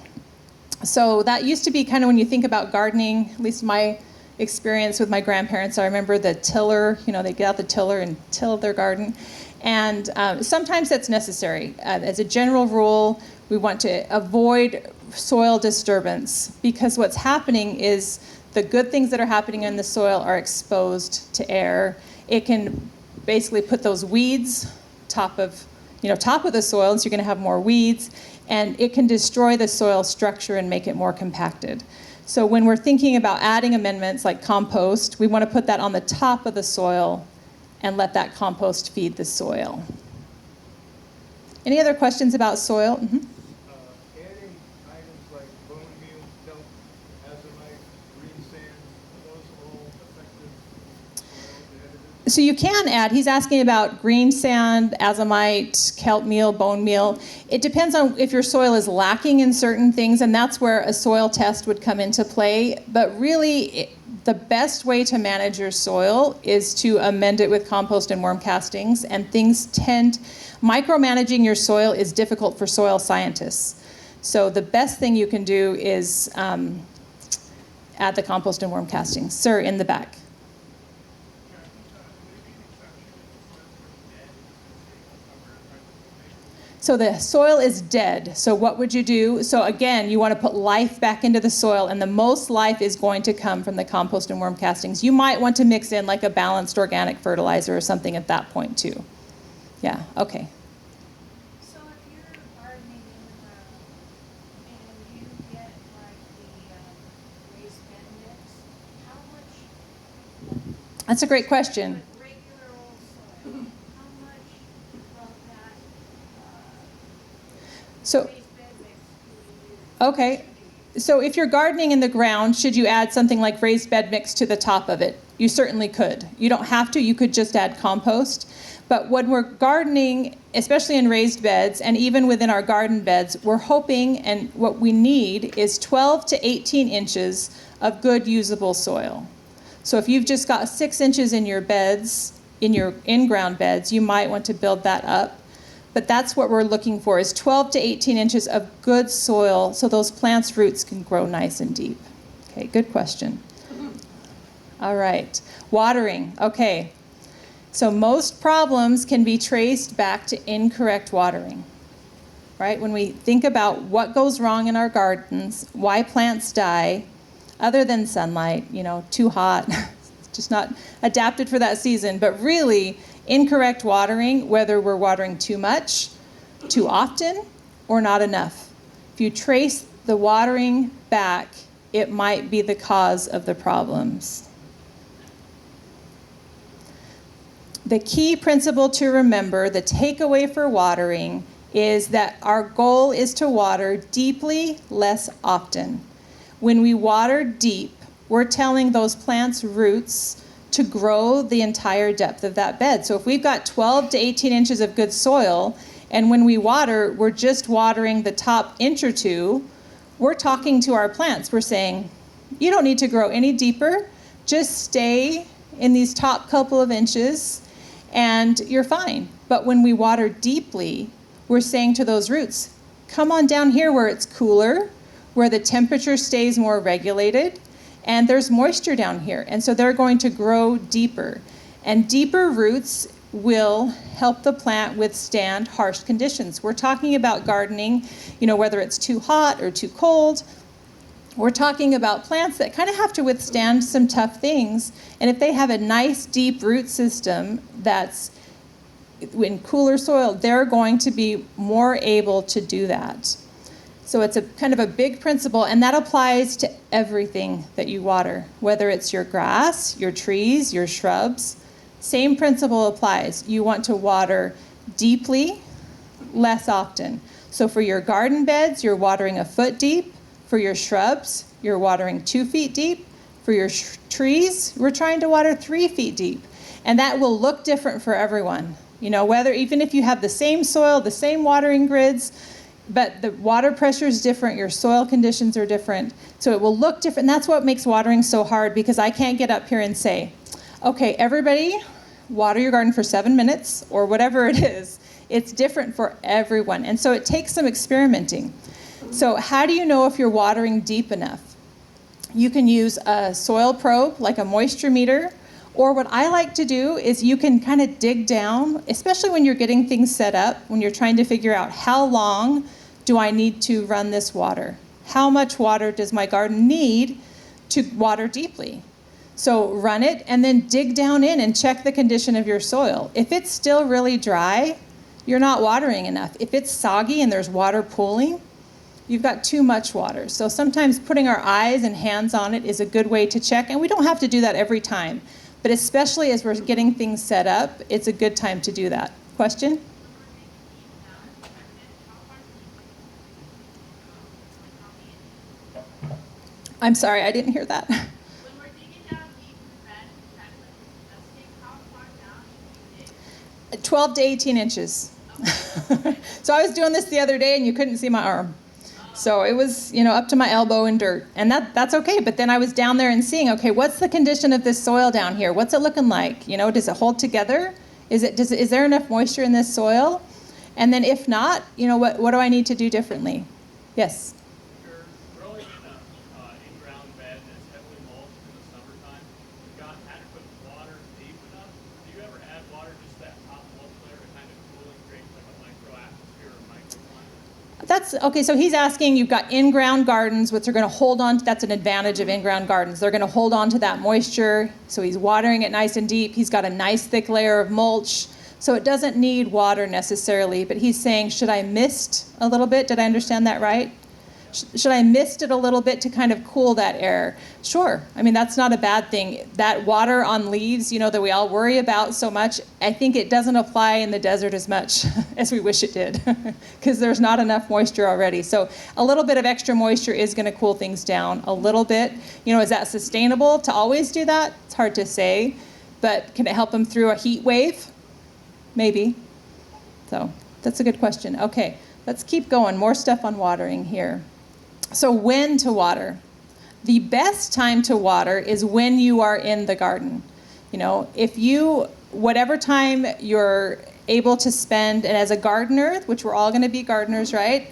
So that used to be kind of when you think about gardening, at least my experience with my grandparents, I remember the tiller, you know, they get out the tiller and till their garden. And sometimes that's necessary. As a general rule, we want to avoid soil disturbance, because what's happening is the good things that are happening in the soil are exposed to air. It can basically put those weeds top of the soil, and so you're going to have more weeds, and it can destroy the soil structure and make it more compacted. So when we're thinking about adding amendments like compost, we want to put that on the top of the soil and let that compost feed the soil. Any other questions about soil? Mm-hmm. Adding items like bone meal, kelp, azomite, green sand, are those all effective soil additives? So you can add, he's asking about green sand, azomite, kelp meal, bone meal. It depends on if your soil is lacking in certain things, and that's where a soil test would come into play. But really, the best way to manage your soil is to amend it with compost and worm castings, and micromanaging your soil is difficult for soil scientists. So the best thing you can do is add the compost and worm castings. Sir, in the back. So the soil is dead. So what would you do? So again, you want to put life back into the soil, and the most life is going to come from the compost and worm castings. You might want to mix in like a balanced organic fertilizer or something at that point too. Yeah, okay. So if you're gardening in the ground and you get like the raised bed mix, how much? That's a great question. With regular old soil, how much of that So, raised bed mix do you use? okay. So if you're gardening in the ground, should you add something like raised bed mix to the top of it? You certainly could. You don't have to. You could just add compost. But when we're gardening, especially in raised beds, and even within our garden beds, we're hoping, and what we need is 12 to 18 inches of good usable soil. So if you've just got 6 inches in your beds, in your in-ground beds, you might want to build that up. But that's what we're looking for, is 12 to 18 inches of good soil so those plants' roots can grow nice and deep. Okay, good question. All right, watering. Okay, so most problems can be traced back to incorrect watering, right? When we think about what goes wrong in our gardens, why plants die, other than sunlight, too hot, just not adapted for that season, but really incorrect watering, whether we're watering too much, too often, or not enough. If you trace the watering back, it might be the cause of the problems. The key principle to remember, the takeaway for watering, is that our goal is to water deeply, less often. When we water deep, we're telling those plants' roots to grow the entire depth of that bed. So if we've got 12 to 18 inches of good soil, and when we water, we're just watering the top inch or two, we're talking to our plants. We're saying, you don't need to grow any deeper. Just stay in these top couple of inches, and you're fine. But when we water deeply, we're saying to those roots, come on down here where it's cooler, where the temperature stays more regulated, and there's moisture down here, and so they're going to grow deeper. And deeper roots will help the plant withstand harsh conditions. We're talking about gardening, whether it's too hot or too cold. We're talking about plants that kind of have to withstand some tough things. And if they have a nice deep root system that's in cooler soil, they're going to be more able to do that. So it's a kind of a big principle, and that applies to everything that you water, whether it's your grass, your trees, your shrubs. Same principle applies. You want to water deeply, less often. So for your garden beds, you're watering a foot deep. For your shrubs, you're watering 2 feet deep. For your trees, we're trying to water 3 feet deep. And that will look different for everyone. Even if you have the same soil, the same watering grids, but the water pressure is different, your soil conditions are different. So it will look different. And that's what makes watering so hard, because I can't get up here and say, okay, everybody, water your garden for 7 minutes, or whatever it is. It's different for everyone. And so it takes some experimenting. So how do you know if you're watering deep enough? You can use a soil probe, like a moisture meter, or what I like to do is you can kind of dig down, especially when you're getting things set up, when you're trying to figure out how long do I need to run this water? How much water does my garden need to water deeply? So run it and then dig down in and check the condition of your soil. If it's still really dry, you're not watering enough. If it's soggy and there's water pooling, you've got too much water. So sometimes putting our eyes and hands on it is a good way to check, and we don't have to do that every time. But especially as we're getting things set up, it's a good time to do that. Question? I'm sorry, I didn't hear that. When we're digging down deep in the bed, how far down should we dig? 12 to 18 inches. So I was doing this the other day and you couldn't see my arm. So it was, up to my elbow in dirt. And that's okay. But then I was down there and seeing, okay, what's the condition of this soil down here? What's it looking like? Does it hold together? Is there enough moisture in this soil? And then if not, what do I need to do differently? Yes? If you're growing in a in-ground bed that's heavily mulched in the summertime, you've got adequate water deep enough. Do you ever add water just that top mulch layer to kind of cool and create like a micro atmosphere or microclimate? That's okay. So he's asking, you've got in-ground gardens, which are going to hold on. That's an advantage of in-ground gardens. They're going to hold on to that moisture. So he's watering it nice and deep. He's got a nice thick layer of mulch. So it doesn't need water necessarily. But he's saying, should I mist a little bit? Did I understand that right? Should I mist it a little bit to kind of cool that air? Sure. I mean, that's not a bad thing. That water on leaves, that we all worry about so much, I think it doesn't apply in the desert as much as we wish it did, because there's not enough moisture already. So a little bit of extra moisture is going to cool things down a little bit. Is that sustainable to always do that? It's hard to say. But can it help them through a heat wave? Maybe. So that's a good question. Okay, let's keep going. More stuff on watering here. So when to water? The best time to water is when you are in the garden. Whatever time you're able to spend, and as a gardener, which we're all going to be gardeners, right?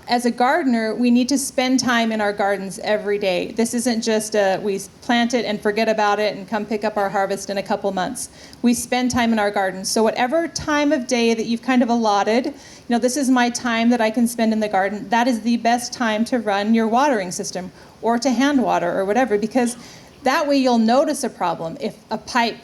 As a gardener, we need to spend time in our gardens every day. This isn't just we plant it and forget about it and come pick up our harvest in a couple months. We spend time in our gardens. So whatever time of day that you've kind of allotted, this is my time that I can spend in the garden, that is the best time to run your watering system or to hand water or whatever, because that way you'll notice a problem. If a pipe,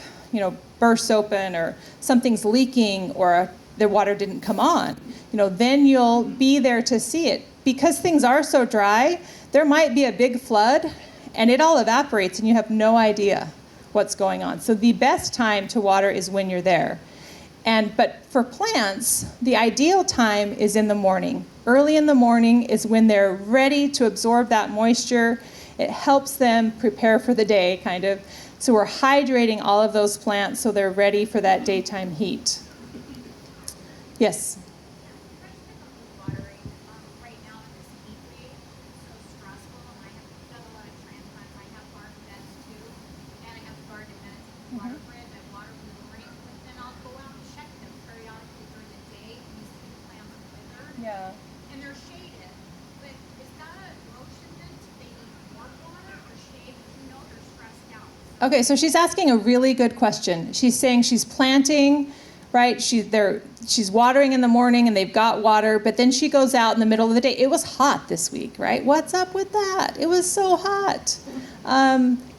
bursts open or something's leaking or the water didn't come on, then you'll be there to see it. Because things are so dry, there might be a big flood and it all evaporates and you have no idea what's going on. So the best time to water is when you're there. But for plants, the ideal time is in the morning. Early in the morning is when they're ready to absorb that moisture. It helps them prepare for the day, kind of. So we're hydrating all of those plants so they're ready for that daytime heat. Yes? Watering, right now in this heat wave, it's so stressful, and I have done a lot of transplants. I have garden beds too, and I have garden beds with water grid. I water in the morning, but then I'll go out and check them periodically during the day, and you see the plants are withered. Yeah. And they're shaded. But is that a motion then? Do they need more water or shade? Do you know Okay, so she's asking a really good question. She's saying she's planting, right? She's watering in the morning and they've got water, but then she goes out in the middle of the day. It was hot this week, right? What's up with that? It was so hot.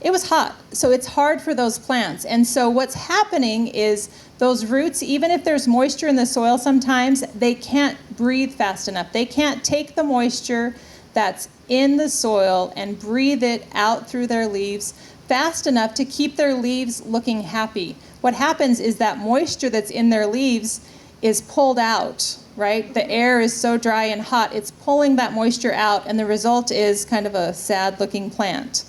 It was hot, so it's hard for those plants. And so what's happening is those roots, even if there's moisture in the soil sometimes, they can't breathe fast enough. They can't take the moisture that's in the soil and breathe it out through their leaves fast enough to keep their leaves looking happy. What happens is that moisture that's in their leaves is pulled out, right? The air is so dry and hot, it's pulling that moisture out, and the result is kind of a sad-looking plant.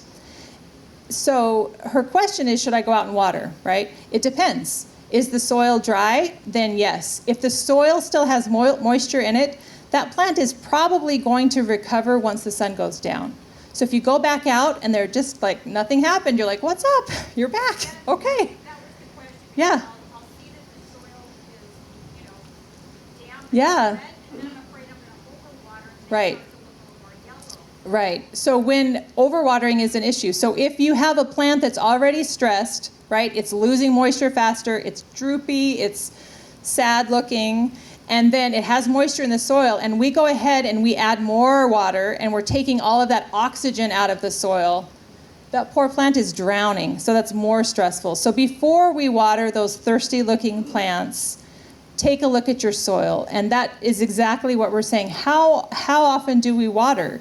So her question is, should I go out and water, right? It depends. Is the soil dry? Then yes. If the soil still has moisture in it, that plant is probably going to recover once the sun goes down. So if you go back out and they're just like nothing happened, you're like, what's up? You're back. Okay. That was the question. Yeah. I'll see that the soil is, damp and Yeah. red, and then I'm afraid I'm going to overwater and Right. it starts to look a little more yellow. Right. So when overwatering is an issue, so if you have a plant that's already stressed, right, it's losing moisture faster, it's droopy, it's sad looking, and then it has moisture in the soil, and we go ahead and we add more water, and we're taking all of that oxygen out of the soil, that poor plant is drowning, so that's more stressful. So before we water those thirsty looking plants, take a look at your soil, and that is exactly what we're saying. How often do we water?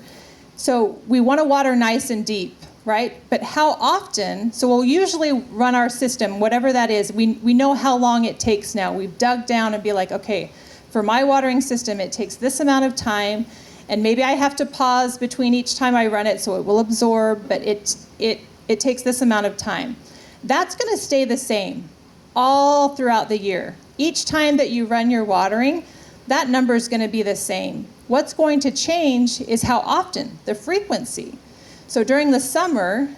So we want to water nice and deep, right? But how often? So we'll usually run our system, whatever that is. We know how long it takes now. We've dug down and be like, okay, for my watering system, it takes this amount of time, and maybe I have to pause between each time I run it so it will absorb, but it takes this amount of time. That's going to stay the same all throughout the year. Each time that you run your watering, that number is going to be the same. What's going to change is how often, the frequency. So during the summer,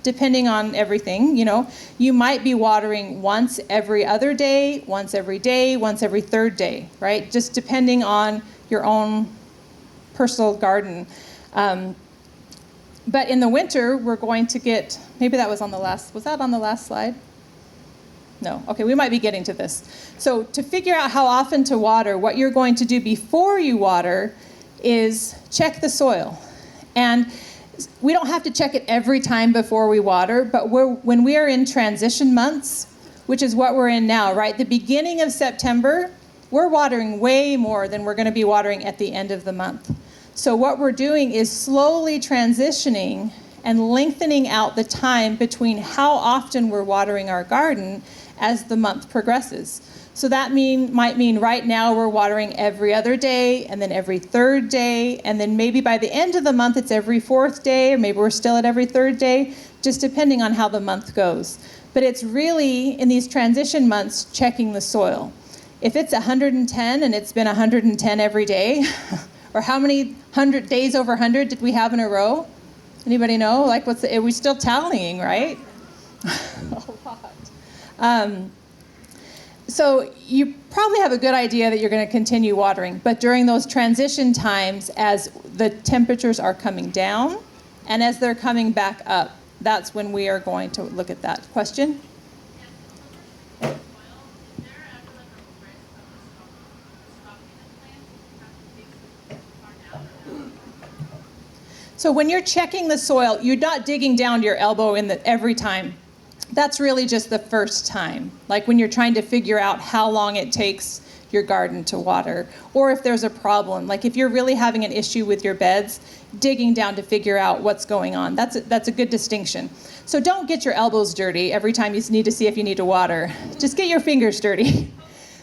depending on everything, you might be watering once every other day, once every day, once every third day, right? Just depending on your own personal garden. But in the winter, we're going to get, maybe that was on the last slide? No, okay, we might be getting to this. So to figure out how often to water, what you're going to do before you water is check the soil. And we don't have to check it every time before we water, but when we are in transition months, which is what we're in now, right? The beginning of September, we're watering way more than we're going to be watering at the end of the month. So what we're doing is slowly transitioning and lengthening out the time between how often we're watering our garden as the month progresses. So that might mean right now we're watering every other day, and then every third day, and then maybe by the end of the month it's every fourth day, or maybe we're still at every third day, just depending on how the month goes. But it's really, in these transition months, checking the soil. If it's 110 and it's been 110 every day, or how many days over 100 did we have in a row? Anybody know? Like, are we still tallying, right? A lot. So you probably have a good idea that you're going to continue watering, but during those transition times, as the temperatures are coming down and as they're coming back up, that's when we are going to look at that. Question? So when you're checking the soil, you're not digging down to your elbow every time. That's really just the first time, like when you're trying to figure out how long it takes your garden to water, or if there's a problem, like if you're really having an issue with your beds, digging down to figure out what's going on. That's a good distinction. So don't get your elbows dirty every time you need to see if you need to water. Just get your fingers dirty.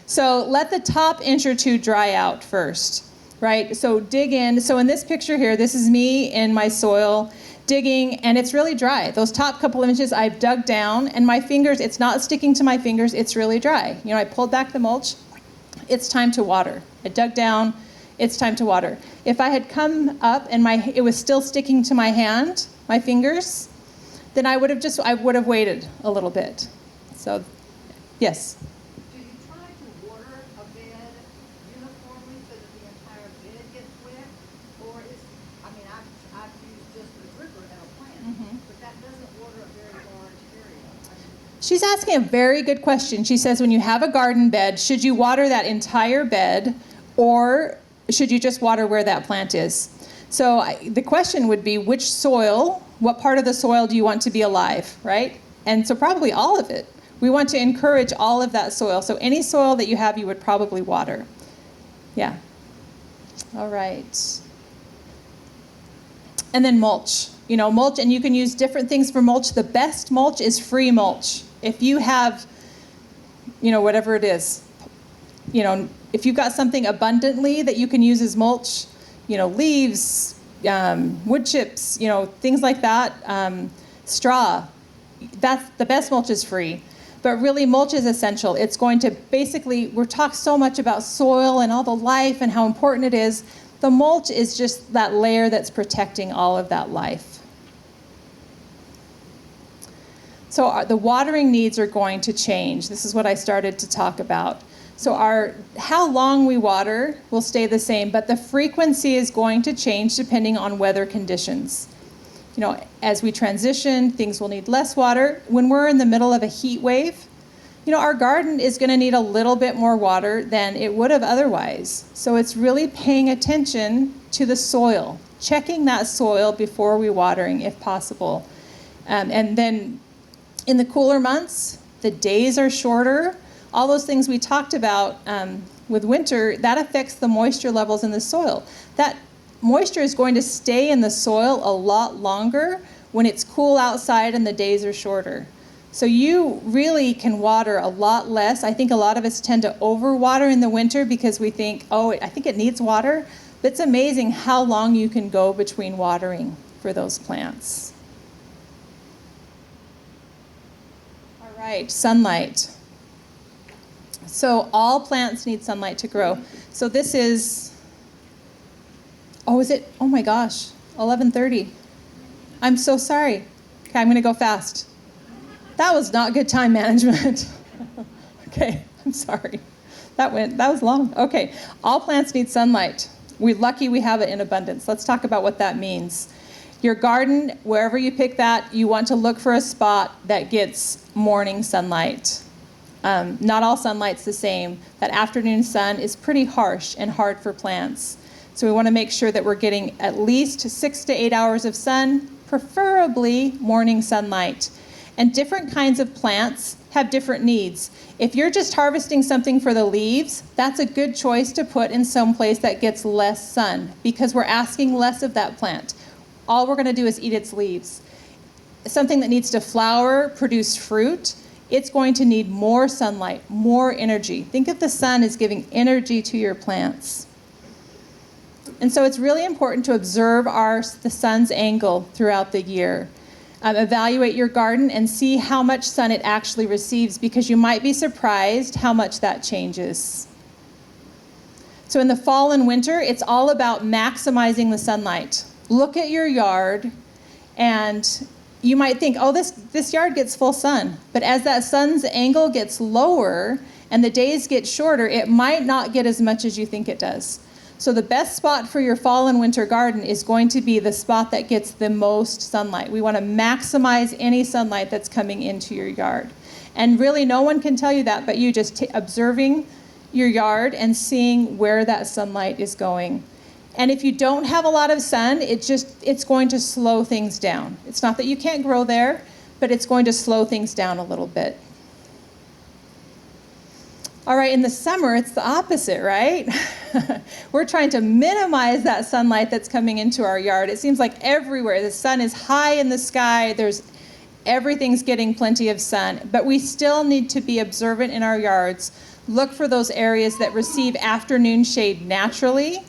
So let the top inch or two dry out first, right? So dig in. So in this picture here, this is me in my soil digging, and it's really dry. Those top couple of inches I've dug down, and my fingers, it's not sticking to my fingers, it's really dry. I pulled back the mulch, it's time to water. I dug down, it's time to water. If I had come up and it was still sticking to my hand, my fingers, then I would have waited a little bit. So, yes? Do you try to water a bed uniformly so that the entire bed gets wet? Or I've used just the dripper in a plant, but that doesn't water a very large area. She's asking a very good question. She says, when you have a garden bed, should you water that entire bed, or should you just water where that plant is? So the question would be, which soil, what part of the soil do you want to be alive, right? And so probably all of it. We want to encourage all of that soil. So any soil that you have, you would probably water. Yeah. All right. And then mulch. You know, mulch, and you can use different things for mulch. The best mulch is free mulch. If you have, you know, whatever it is, you know, if you've got something abundantly that you can use as mulch, you know, leaves, wood chips, you know, things like that, straw, that's the best mulch is free. But really, mulch is essential. It's going to basically, we're talking so much about soil and all the life and how important it is. The mulch is just that layer that's protecting all of that life. So the watering needs are going to change. This is what I started to talk about. So how long we water will stay the same, but the frequency is going to change depending on weather conditions. You know, as we transition, things will need less water. When we're in the middle of a heat wave, you know, our garden is going to need a little bit more water than it would have otherwise. So it's really paying attention to the soil, checking that soil before we watering if possible. And then in the cooler months, the days are shorter. All those things we talked about with winter, that affects the moisture levels in the soil. That moisture is going to stay in the soil a lot longer when it's cool outside and the days are shorter. So you really can water a lot less. I think a lot of us tend to overwater in the winter because we think, oh, I think it needs water. But it's amazing how long you can go between watering for those plants. All right, sunlight. So all plants need sunlight to grow. So this is, oh, is it? Oh my gosh, 11:30. I'm so sorry. Okay, I'm going to go fast. That was not good time management. Okay, I'm sorry. That was long. Okay, all plants need sunlight. We're lucky we have it in abundance. Let's talk about what that means. Your garden, wherever you pick that, you want to look for a spot that gets morning sunlight. Not all sunlight's the same. That afternoon sun is pretty harsh and hard for plants. So we want to make sure that we're getting at least 6 to 8 hours of sun, preferably morning sunlight. And different kinds of plants have different needs. If you're just harvesting something for the leaves, that's a good choice to put in some place that gets less sun because we're asking less of that plant. All we're going to do is eat its leaves. Something that needs to flower, produce fruit, it's going to need more sunlight, more energy. Think of the sun as giving energy to your plants. And so it's really important to observe the sun's angle throughout the year. Evaluate your garden and see how much sun it actually receives because you might be surprised how much that changes. So in the fall and winter, it's all about maximizing the sunlight. Look at your yard and you might think, oh, this yard gets full sun. But as that sun's angle gets lower and the days get shorter, it might not get as much as you think it does. So the best spot for your fall and winter garden is going to be the spot that gets the most sunlight. We want to maximize any sunlight that's coming into your yard. And really no one can tell you that, but you just observing your yard and seeing where that sunlight is going. And if you don't have a lot of sun, it's going to slow things down. It's not that you can't grow there, but it's going to slow things down a little bit. All right, in the summer, it's the opposite, right? We're trying to minimize that sunlight that's coming into our yard. It seems like everywhere, the sun is high in the sky, everything's getting plenty of sun, but we still need to be observant in our yards. Look for those areas that receive afternoon shade naturally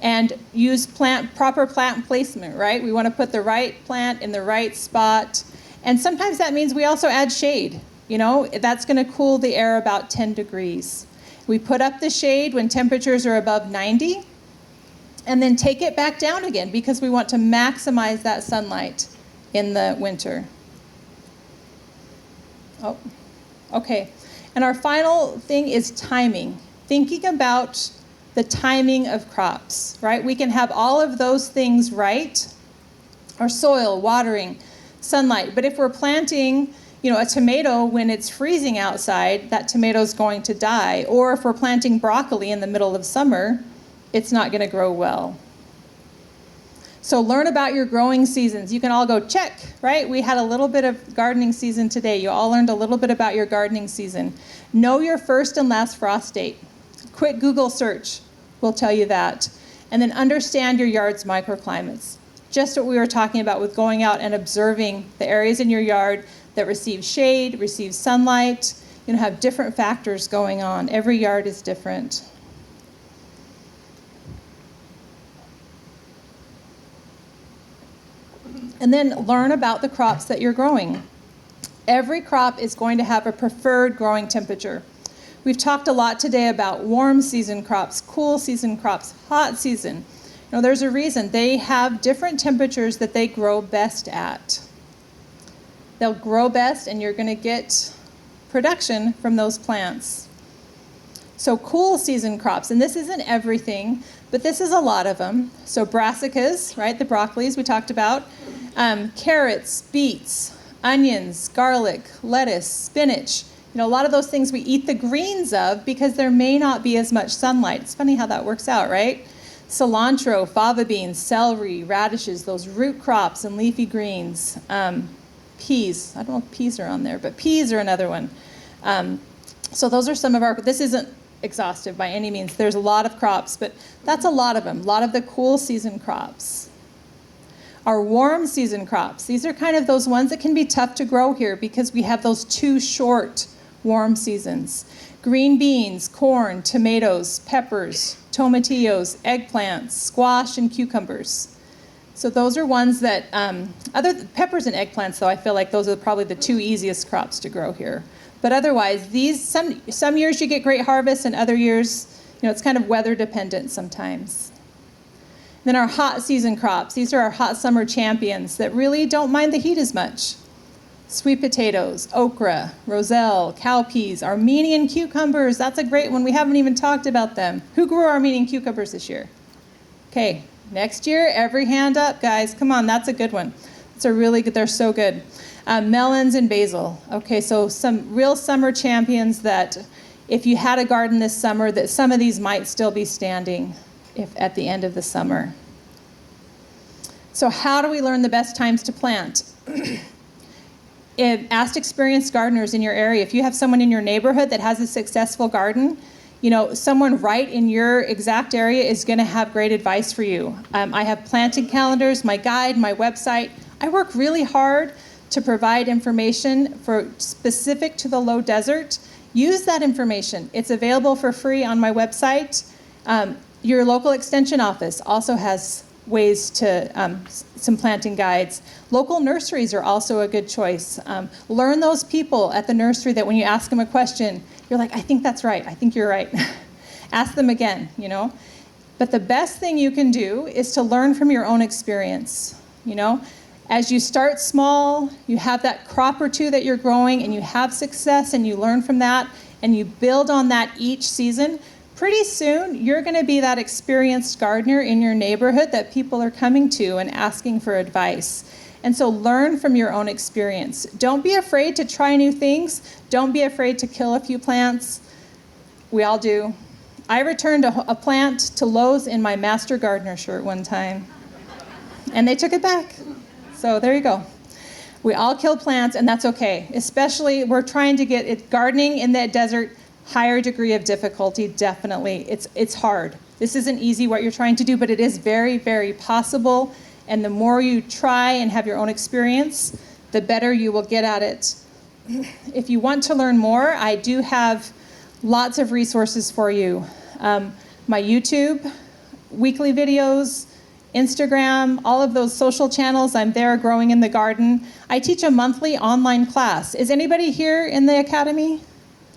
and use proper plant placement, right? We want to put the right plant in the right spot. And sometimes that means we also add shade. You know, that's going to cool the air about 10 degrees. We put up the shade when temperatures are above 90 and then take it back down again because we want to maximize that sunlight in the winter. Oh, okay. And our final thing is timing. Thinking about the timing of crops, right? We can have all of those things right, our soil, watering, sunlight. But if we're planting a tomato, when it's freezing outside, that tomato's going to die. Or if we're planting broccoli in the middle of summer, it's not going to grow well. So learn about your growing seasons. You can all go check, right? We had a little bit of gardening season today. You all learned a little bit about your gardening season. Know your first and last frost date. Quick Google search will tell you that. And then understand your yard's microclimates. Just what we were talking about with going out and observing the areas in your yard that receive shade, receive sunlight, have different factors going on. Every yard is different. And then learn about the crops that you're growing. Every crop is going to have a preferred growing temperature. We've talked a lot today about warm season crops, cool season crops, hot season. There's a reason. They have different temperatures that they grow best at. They'll grow best, and you're going to get production from those plants. So cool season crops, and this isn't everything, but this is a lot of them. So brassicas, right, the broccolis we talked about, carrots, beets, onions, garlic, lettuce, spinach. A lot of those things we eat the greens of because there may not be as much sunlight. It's funny how that works out, right? Cilantro, fava beans, celery, radishes, those root crops and leafy greens. Peas, I don't know if peas are on there, but peas are another one. So those are some of our, this isn't exhaustive by any means. There's a lot of crops, but that's a lot of them, a lot of the cool season crops. Our warm season crops, these are kind of those ones that can be tough to grow here because we have those two short warm seasons. Green beans, corn, tomatoes, peppers, tomatillos, eggplants, squash, and cucumbers. So those are ones that, peppers and eggplants, though, I feel like those are probably the two easiest crops to grow here. But otherwise, some years you get great harvests, and other years, it's kind of weather dependent sometimes. Then our hot season crops. These are our hot summer champions that really don't mind the heat as much. Sweet potatoes, okra, roselle, cowpeas, Armenian cucumbers. That's a great one. We haven't even talked about them. Who grew Armenian cucumbers this year? Okay, next year, every hand up, guys. Come on, that's a good one. It's a really good, they're so good. Melons and basil. Okay, so some real summer champions that if you had a garden this summer, that some of these might still be standing at the end of the summer. So how do we learn the best times to plant? Ask experienced gardeners in your area. If you have someone in your neighborhood that has a successful garden, someone right in your exact area is going to have great advice for you. I have planting calendars, my guide, my website. I work really hard to provide information specific to the low desert. Use that information. It's available for free on my website. Your local extension office also has ways to, some planting guides. Local nurseries are also a good choice. Learn those people at the nursery that when you ask them a question, you're like, I think that's right. I think you're right. Ask them again, But the best thing you can do is to learn from your own experience, As you start small, you have that crop or two that you're growing and you have success and you learn from that and you build on that each season. Pretty soon, you're going to be that experienced gardener in your neighborhood that people are coming to and asking for advice. And so learn from your own experience. Don't be afraid to try new things. Don't be afraid to kill a few plants. We all do. I returned a plant to Lowe's in my Master Gardener shirt one time, and they took it back. So there you go. We all kill plants, and that's okay. Especially, we're trying to get it gardening in the desert. Higher degree of difficulty, definitely. It's hard. This isn't easy what you're trying to do, but it is very, very possible. And the more you try and have your own experience, the better you will get at it. If you want to learn more, I do have lots of resources for you. My YouTube, weekly videos, Instagram, all of those social channels. I'm there growing in the garden. I teach a monthly online class. Is anybody here in the academy?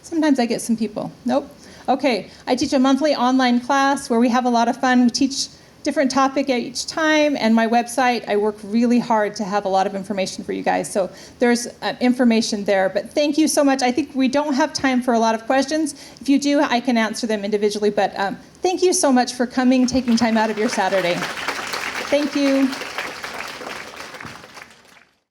Sometimes I get some people. Nope. Okay. I teach a monthly online class where we have a lot of fun. We teach different topic at each time, and my website, I work really hard to have a lot of information for you guys. So there's information there. But thank you so much. I think we don't have time for a lot of questions. If you do, I can answer them individually. But thank you so much for coming, taking time out of your Saturday. Thank you.